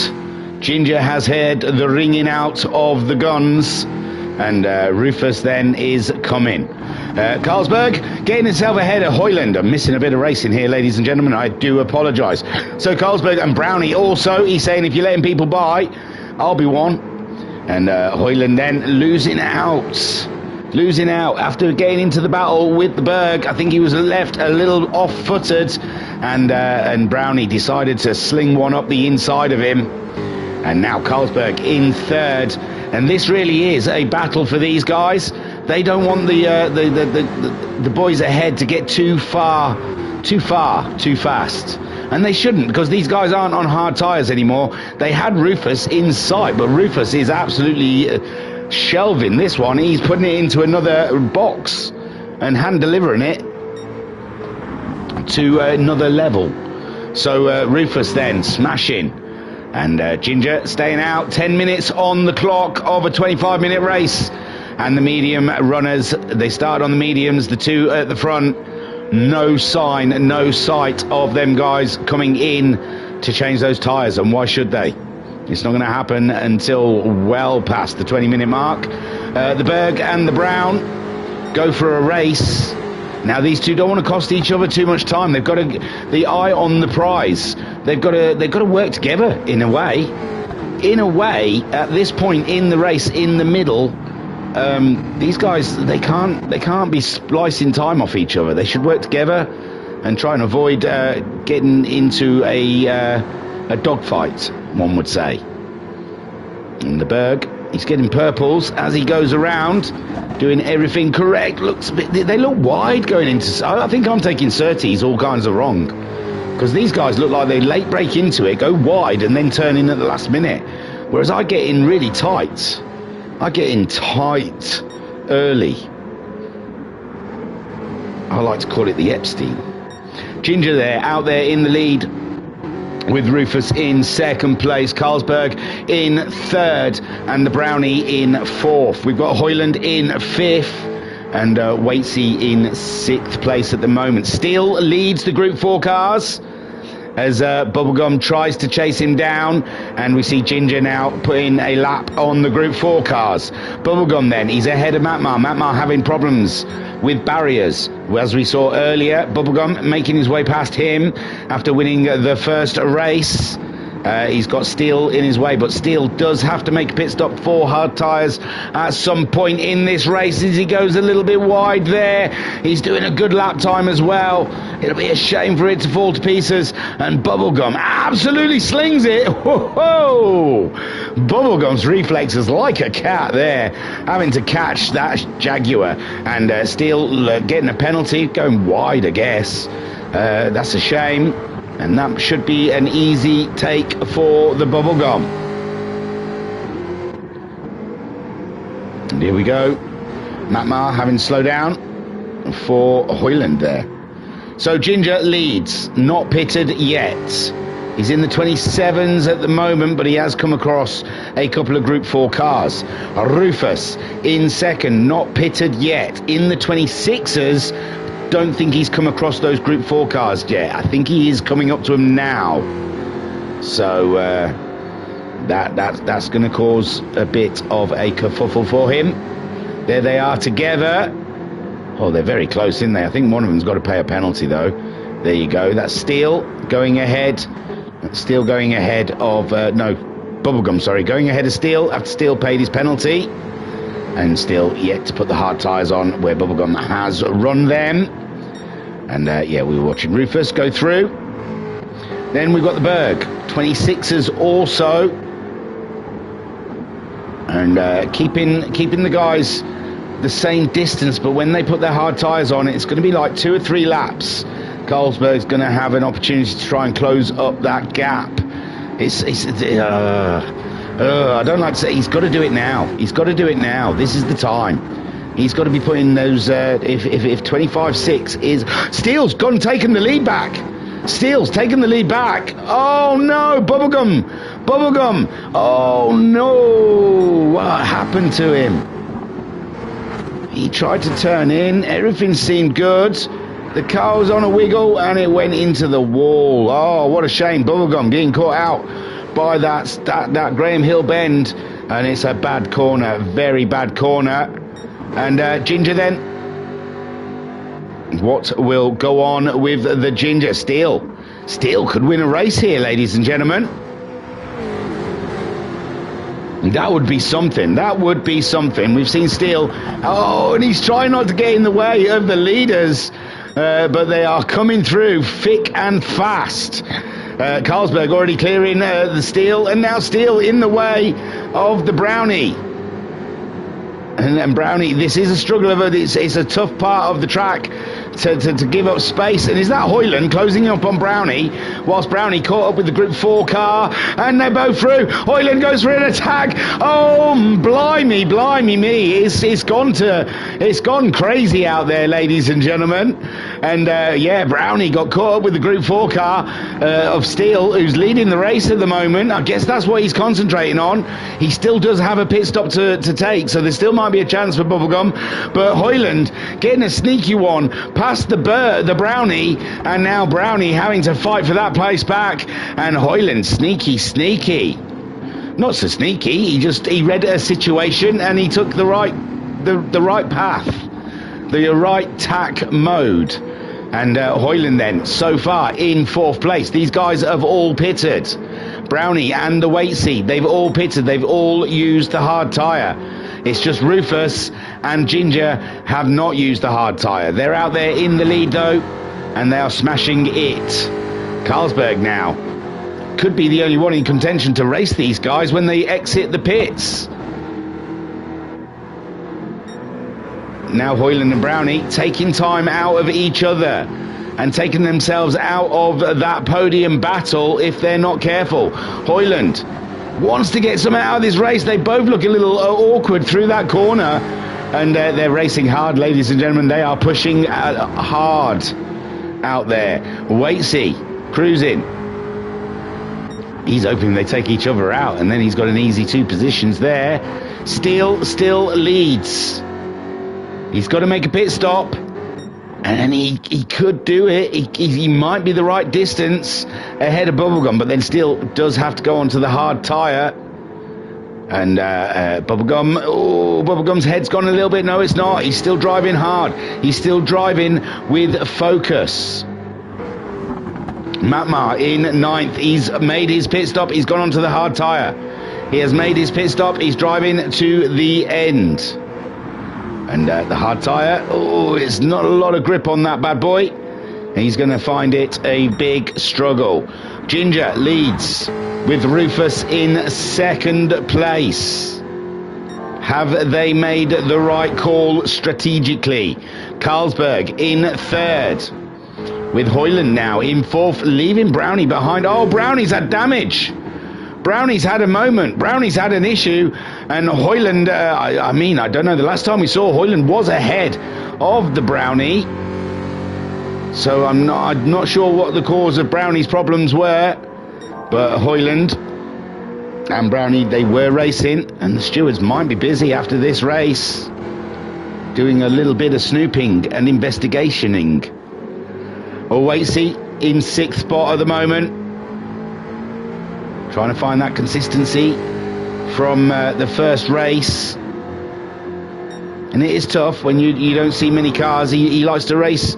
Ginger has heard the ringing out of the guns. And Rufus then is coming. Carlsberg getting himself ahead of Hoyland. I'm missing a bit of racing here, ladies and gentlemen. I do apologise. So Carlsberg and Brownie also. He's saying, if you're letting people by, I'll be one. And Hoyland then losing out after getting into the battle with the Berg. I think he was left a little off-footed, and Brownie decided to sling one up the inside of him. And now Carlsberg in third, and this really is a battle for these guys. They don't want the boys ahead to get too far, too fast. And they shouldn't, because these guys aren't on hard tyres anymore. They had Rufus in sight, but Rufus is absolutely shelving this one. He's putting it into another box and hand delivering it to another level. So Rufus then smashing. And Ginger staying out. 10 minutes on the clock of a 25-minute race. And the medium runners, they start on the mediums, the two at the front. No sign, no sight of them guys coming in to change those tyres. And why should they? It's not going to happen until well past the 20-minute mark. The Berg and the Brown go for a race. Now these two don't want to cost each other too much time. They've got the eye on the prize. They've got to work together in a way. In a way, at this point in the race, in the middle, these guys they can't be splicing time off each other. They should work together and try and avoid getting into a dogfight, one would say. And the Berg, he's getting purples as he goes around, doing everything correct. They look wide going into. I think I'm taking Surtees all kinds of wrong, because these guys look like they late break into it, go wide, and then turn in at the last minute. Whereas I get in really tight. I get in tight early. I like to call it the Epstein. Ginger there, out there in the lead, with Rufus in second place, Carlsberg in third, and the Brownie in fourth. We've got Hoyland in fifth, and Waitsy in sixth place at the moment. Steele leads the Group 4 cars as Bubblegum tries to chase him down, and we see Ginger now putting a lap on the Group 4 cars. Bubblegum then, he's ahead of Matmar. Matmar having problems with barriers, as we saw earlier. Bubblegum making his way past him after winning the first race. He's got Steele in his way, but Steele does have to make a pit stop for hard tyres at some point in this race, as he goes a little bit wide there. He's doing a good lap time as well. It'll be a shame for it to fall to pieces, and Bubblegum absolutely slings it. Whoa! Bubblegum's reflexes like a cat there, having to catch that Jaguar, and Steele getting a penalty, going wide, I guess. That's a shame. And that should be an easy take for the Bubblegum. And here we go. Matmar having to slow down for Hoyland there. So Ginger leads, not pitted yet. He's in the 27s at the moment, but he has come across a couple of Group 4 cars. Rufus in second, not pitted yet. In the 26s, don't think he's come across those Group 4 cars yet. I think he is coming up to him now. So that's going to cause a bit of a kerfuffle for him. There they are together. Oh, they're very close, aren't they? I think one of them's got to pay a penalty, though. There you go. That's Steele going ahead. Steele going ahead of... no, Bubblegum, sorry. Going ahead of Steele after Steele paid his penalty. And Steele yet to put the hard tyres on, where Bubblegum has run them. And yeah, we were watching Rufus go through. Then we've got the Berg, 26ers also. And keeping the guys the same distance, but when they put their hard tyres on, it's going to be like 2 or 3 laps. Carlsberg's going to have an opportunity to try and close up that gap. I don't like to say, he's got to do it now. He's got to do it now. This is the time. He's got to be putting those, if 25-6 is... Steele's gone, taken the lead back. Steele's taken the lead back. Oh, no, Bubblegum. Bubblegum. Oh, no. What happened to him? He tried to turn in. Everything seemed good. The car was on a wiggle and it went into the wall. Oh, what a shame. Bubblegum getting caught out by that Graham Hill bend. And it's a bad corner, very bad corner. And Ginger then. What will go on with the Ginger? Steele could win a race here, ladies and gentlemen. That would be something. That would be something. We've seen Steele. Oh, and he's trying not to get in the way of the leaders. But they are coming through thick and fast. Carlsberg already clearing the Steele, and now Steele in the way of the Brownie. And Brownie, this is a struggle of it's a tough part of the track to give up space. And is that Hoyland closing up on Brownie, whilst Brownie caught up with the Group 4 car, and they're both through. Hoyland goes for an attack. Oh, blimey me! It's gone crazy out there, ladies and gentlemen. And yeah, Brownie got caught up with the Group 4 car of Steele, who's leading the race at the moment. I guess that's what he's concentrating on. He still does have a pit stop to take, so there still might be a chance for Bubblegum. But Hoyland getting a sneaky one past the Brownie, and now Brownie having to fight for that place back. And Hoyland sneaky. Not so sneaky. He read a situation and he took the right path, the right tack mode. And Hoyland then, so far, in 4th place. These guys have all pitted. Brownie and the weight seat, they've all pitted. They've all used the hard tyre. It's just Rufus and Ginger have not used the hard tyre. They're out there in the lead, though, and they are smashing it. Carlsberg now could be the only one in contention to race these guys when they exit the pits. Now Hoyland and Brownie taking time out of each other and taking themselves out of that podium battle if they're not careful. Hoyland wants to get some out of this race. They both look a little awkward through that corner, and they're racing hard, ladies and gentlemen. They are pushing hard out there. Waitsy cruising. He's hoping they take each other out, and then he's got an easy 2 positions there. Steele still leads. He's got to make a pit stop, and he could do it. He might be the right distance ahead of Bubblegum, but then Steele does have to go onto the hard tyre. And Bubblegum's head's gone a little bit. No, it's not. He's still driving hard. He's still driving with focus. Matmar in 9th. He's made his pit stop. He's gone onto the hard tyre. He has made his pit stop. He's driving to the end. And the hard tyre, it's not a lot of grip on that bad boy. He's going to find it a big struggle. Ginger leads with Rufus in 2nd place. Have they made the right call strategically? Carlsberg in 3rd. With Hoyland now in 4th, leaving Brownie behind. Oh, Brownie's had damage. Brownie's had a moment. Brownie's had an issue. And Hoyland, I don't know. The last time we saw Hoyland was ahead of the Brownie. So I'm not sure what the cause of Brownie's problems were. But Hoyland and Brownie, they were racing. And the stewards might be busy after this race, doing a little bit of snooping and investigationing. Waitsy in 6th spot at the moment. Trying to find that consistency from the first race. And it is tough when you don't see many cars. He likes to race.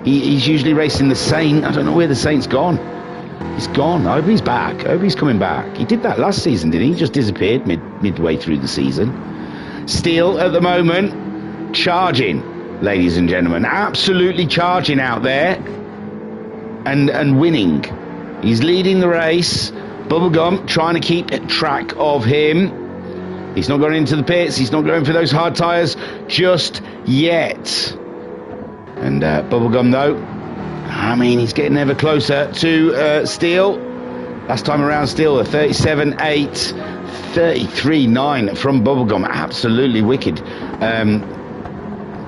He's usually racing the Saint. I don't know where the Saint's gone. He's gone. I hope he's back. I hope he's coming back. He did that last season, didn't he? He just disappeared midway through the season. Steele at the moment charging, ladies and gentlemen. Absolutely charging out there. And winning. He's leading the race. Bubblegum trying to keep track of him. He's not going into the pits. He's not going for those hard tyres just yet. And Bubblegum, though, he's getting ever closer to Steele. Last time around, Steele, a 37.8, 33.9 from Bubblegum. Absolutely wicked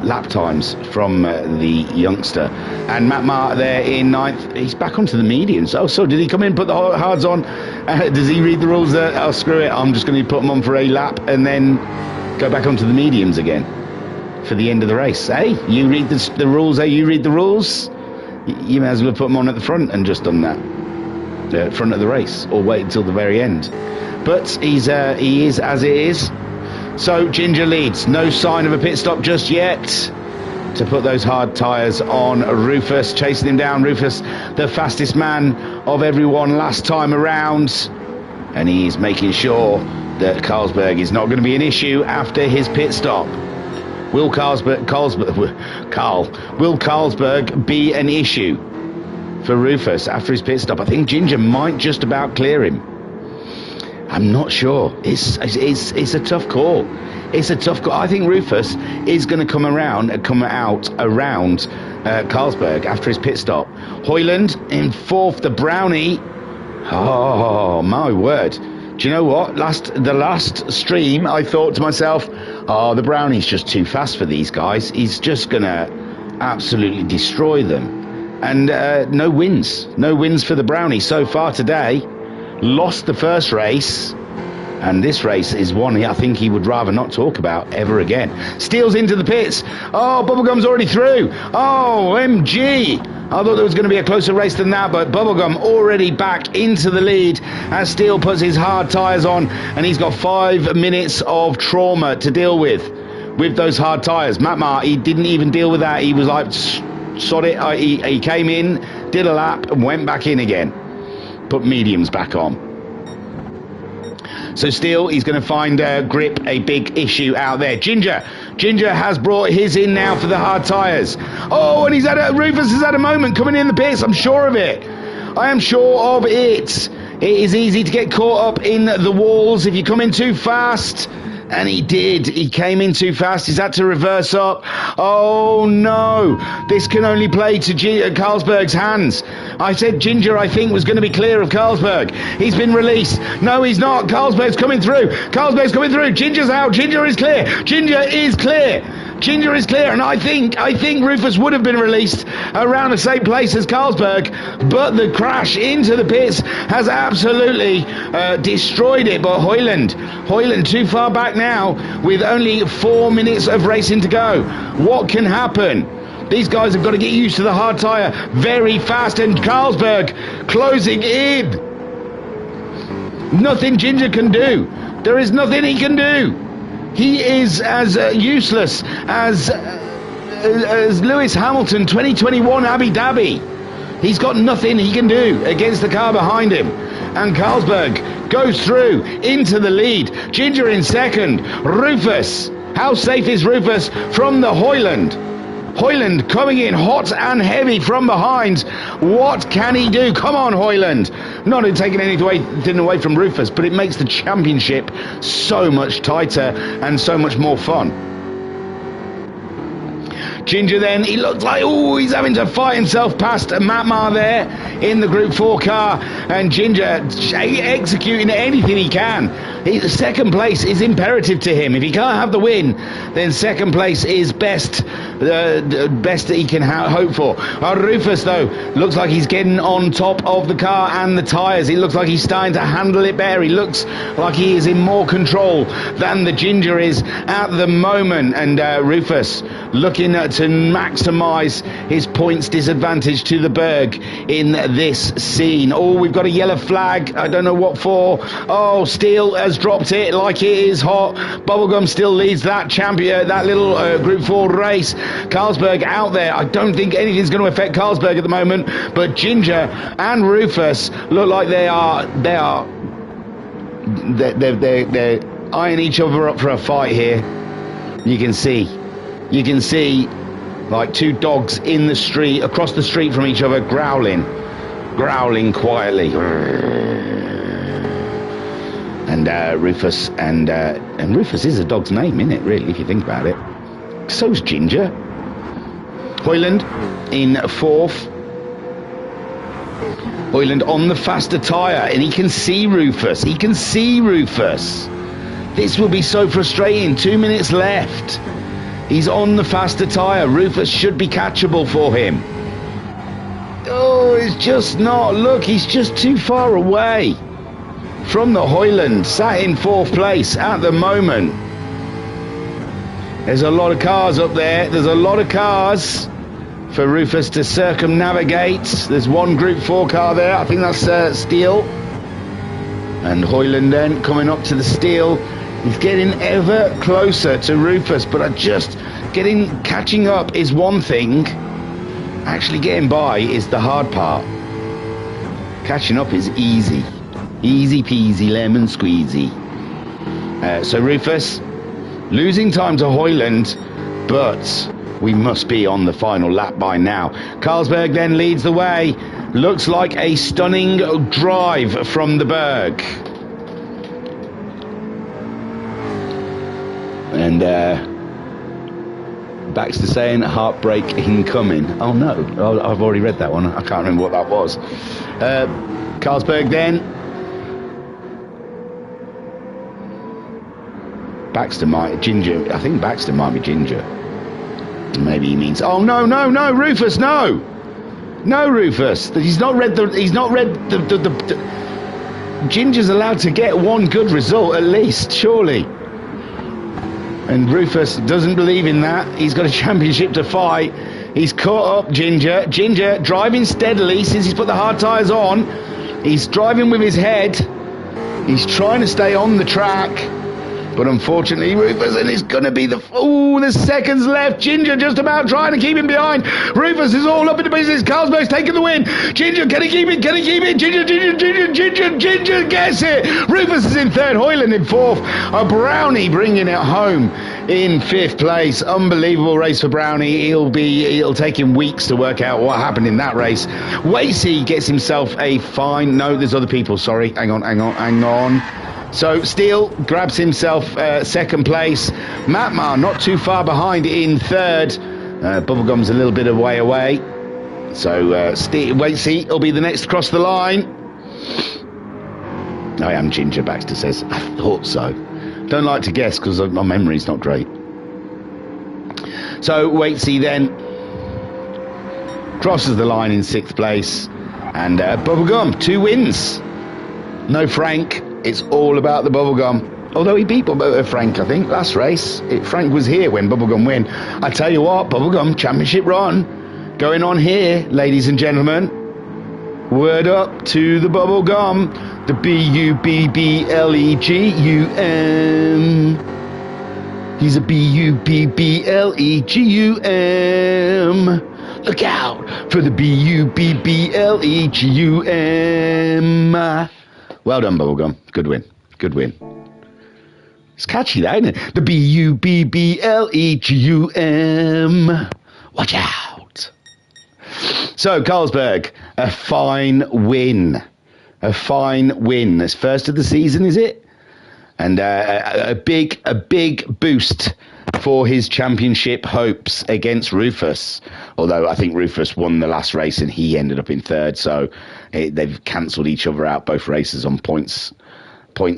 lap times from the youngster. And Matt Marr there in 9th. He's back onto the mediums. Oh, so did he come in, put the hards on? Does he read the rules there? Oh, screw it. I'm just going to put them on for a lap and then go back onto the mediums again. for the end of the race. Hey, you read the rules. Hey, you read the rules. You may as well put him on at the front and just done that. The front of the race, or wait until the very end. But he is as it is. So Ginger leads. No sign of a pit stop just yet to put those hard tyres on Rufus. Chasing him down. Rufus, the fastest man of everyone last time around. And he is making sure that Carlsberg is not going to be an issue after his pit stop. Will Carlsberg be an issue for Rufus after his pit stop? I think Ginger might just about clear him. I'm not sure. It's a tough call. It's a tough call. I think Rufus is going to come out around Carlsberg after his pit stop. Hoyland in fourth. The Brownie. Oh my word! Do you know what? The last stream, I thought to myself, oh, the Brownie's just too fast for these guys. He's just going to absolutely destroy them. And no wins for the Brownie so far today. Lost the first race, and this race is one I think he would rather not talk about ever again. Steele's into the pits. Oh, Bubblegum's already through. Oh, MG. I thought there was going to be a closer race than that, but Bubblegum already back into the lead as Steele puts his hard tyres on, and he's got 5 minutes of trauma to deal with those hard tyres. Matmar, he didn't even deal with that. He was like, sod it. He came in, did a lap, and went back in again. Put mediums back on. So Steele, he's going to find grip a big issue out there. Ginger has brought his in now for the hard tyres. Oh, and Rufus has had a moment coming in the pits. I'm sure of it. I am sure of it. It is easy to get caught up in the walls if you come in too fast. And he did. He came in too fast. He's had to reverse up. Oh, no. This can only play to Carlsberg's hands. I said Ginger, I think, was going to be clear of Carlsberg. He's been released. No, he's not. Carlsberg's coming through. Ginger's out. Ginger is clear. Ginger is clear, and I think Rufus would have been released around the same place as Carlsberg, but the crash into the pits has absolutely destroyed it. But Hoyland too far back now with only 4 minutes of racing to go. What can happen? These guys have got to get used to the hard tyre very fast, and Carlsberg closing in. Nothing Ginger can do. There is nothing he can do. He is as useless as Lewis Hamilton 2021 Abu Dhabi. He's got nothing he can do against the car behind him. And Carlsberg goes through into the lead. Ginger in second. Rufus. How safe is Rufus from the Hoyland? Hoyland coming in hot and heavy from behind. What can he do? Come on, Hoyland. Not taking anything away from Rufus, but it makes the championship so much tighter and so much more fun. Ginger then, he looks like, he's having to fight himself past Matmar there in the Group 4 car, and Ginger executing anything he can. Second place is imperative to him. If he can't have the win, then second place is best that he can hope for. Rufus, though, looks like he's getting on top of the car and the tyres. He looks like he's starting to handle it better. He looks like he is in more control than the Ginger is at the moment, and Rufus looking to maximise his points disadvantage to the Berg in this scene. Oh, we've got a yellow flag. I don't know what for. Oh, Steele has dropped it like it is hot. Bubblegum still leads that little Group 4 race. Carlsberg out there. I don't think anything's going to affect Carlsberg at the moment, but Ginger and Rufus look like they're eyeing each other up for a fight here. You can see like two dogs in the street, across the street from each other, growling quietly. And Rufus, and Rufus is a dog's name, isn't it, really, if you think about it? So's Ginger. Hoyland in fourth. Hoyland on the faster tyre, and he can see Rufus. This will be so frustrating. 2 minutes left. He's on the faster tyre. Rufus should be catchable for him. Oh, it's just not. Look, he's just too far away from the Hoyland, sat in fourth place at the moment. There's a lot of cars up there. There's a lot of cars for Rufus to circumnavigate. There's one Group 4 car there. I think that's Steele. And Hoyland then coming up to the Steele. He's getting ever closer to Rufus, but catching up is one thing. Actually getting by is the hard part. Catching up is easy. Easy peasy lemon squeezy. So Rufus losing time to Hoyland, but we must be on the final lap by now. Carlsberg then leads the way. Looks like a stunning drive from the Berg. And Baxter saying heartbreak incoming. Oh no, I've already read that one. I can't remember what that was. Carlsberg then. Ginger. I think Baxter might be Ginger. Maybe he means. Oh no, Rufus, no, Rufus. He's not read the. Ginger's allowed to get one good result at least, surely. And Rufus doesn't believe in that. He's got a championship to fight. He's caught up Ginger. Ginger driving steadily since he's put the hard tyres on. He's driving with his head. He's trying to stay on the track. But unfortunately, Rufus, and it's going to be there's seconds left. Ginger just about trying to keep him behind. Rufus is all up in the business. Carlsberg's taking the win. Ginger, can he keep it? Ginger gets it. Rufus is in third. Hoyland in fourth. A Brownie bringing it home in fifth place. Unbelievable race for Brownie. It'll take him weeks to work out what happened in that race. Wasey gets himself a fine. No, there's other people. Sorry. Hang on. So Steele grabs himself second place. Matmar not too far behind in third. Bubblegum's a little bit of way away. So Wasey will be the next to cross the line. I am Ginger, Baxter says. I thought so. Don't like to guess because my memory's not great. So Wasey then crosses the line in sixth place. And Bubblegum, 2 wins. No Frank. It's all about the Bubblegum. Although he beat Frank, I think, last race. Frank was here when Bubblegum win. I tell you what, Bubblegum championship run going on here, ladies and gentlemen. Word up to the Bubblegum. The Bubblegum. He's a Bubblegum. Look out for the Bubblegum. Well done, Bubblegum. Good win. It's catchy, that, isn't it? The Bubblegum. Watch out. So, Carlsberg, a fine win. It's first of the season, is it? And a big boost for his championship hopes against Rufus. Although I think Rufus won the last race and he ended up in third, so they've cancelled each other out, both races, on point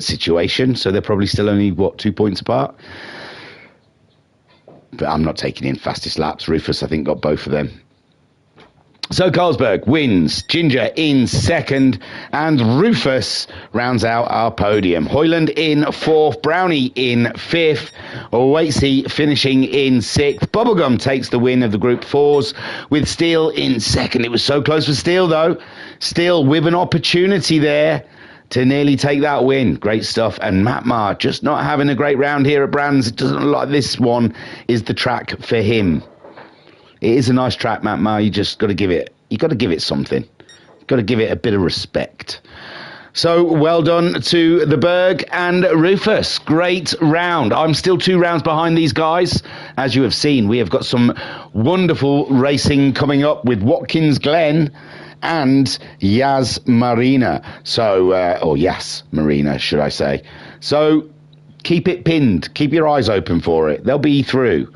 situation. So they're probably still only, 2 points apart? But I'm not taking in fastest laps. Rufus, I think, got both of them. So Carlsberg wins, Ginger in second, and Rufus rounds out our podium. Hoyland in fourth, Brownie in fifth, Wasey finishing in sixth. Bubblegum takes the win of the Group 4s with Steele in second. It was so close for Steele, though. Steele with an opportunity there to nearly take that win. Great stuff. And Matmar just not having a great round here at Brands. It doesn't look like this one is the track for him. It is a nice track, Matmar. You just got to give it. You got to give it something. You've got to give it a bit of respect. So well done to the Berg and Rufus. Great round. I'm still 2 rounds behind these guys. As you have seen, we have got some wonderful racing coming up with Watkins Glen and Yas Marina. So, or Yas Marina, should I say. So keep it pinned. Keep your eyes open for it. They'll be through.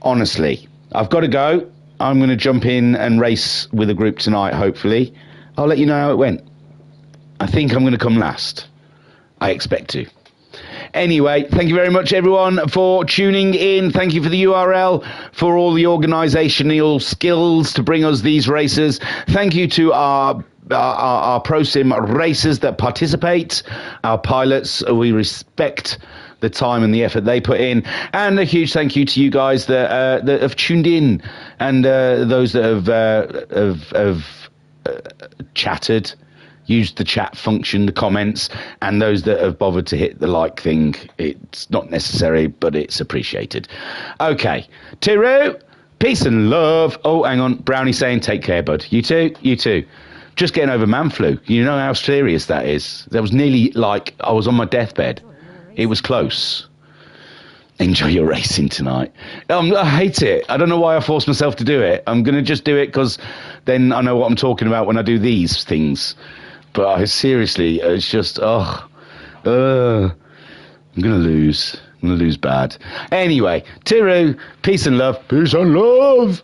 Honestly. I've got to go. I'm going to jump in and race with a group tonight, hopefully. I'll let you know how it went. I think I'm going to come last. I expect to. Anyway, thank you very much, everyone, for tuning in. Thank you for the U.R.L, for all the organisational skills to bring us these races. Thank you to our Pro Sim racers that participate, our pilots. We respect the time and the effort they put in. And a huge thank you to you guys that have tuned in, and those that have chatted, used the chat function, the comments, and those that have bothered to hit the like thing. It's not necessary, but it's appreciated. Okay, Tiru, peace and love. Oh, hang on, Brownie saying take care, bud. You too. Just getting over man flu. You know how serious that is. That was nearly like I was on my deathbed. It was close. Enjoy your racing tonight. I hate it. I don't know why I forced myself to do it. I'm going to just do it because then I know what I'm talking about when I do these things. But seriously, it's just, I'm going to lose. I'm going to lose bad. Anyway, Tiru, peace and love. Peace and love.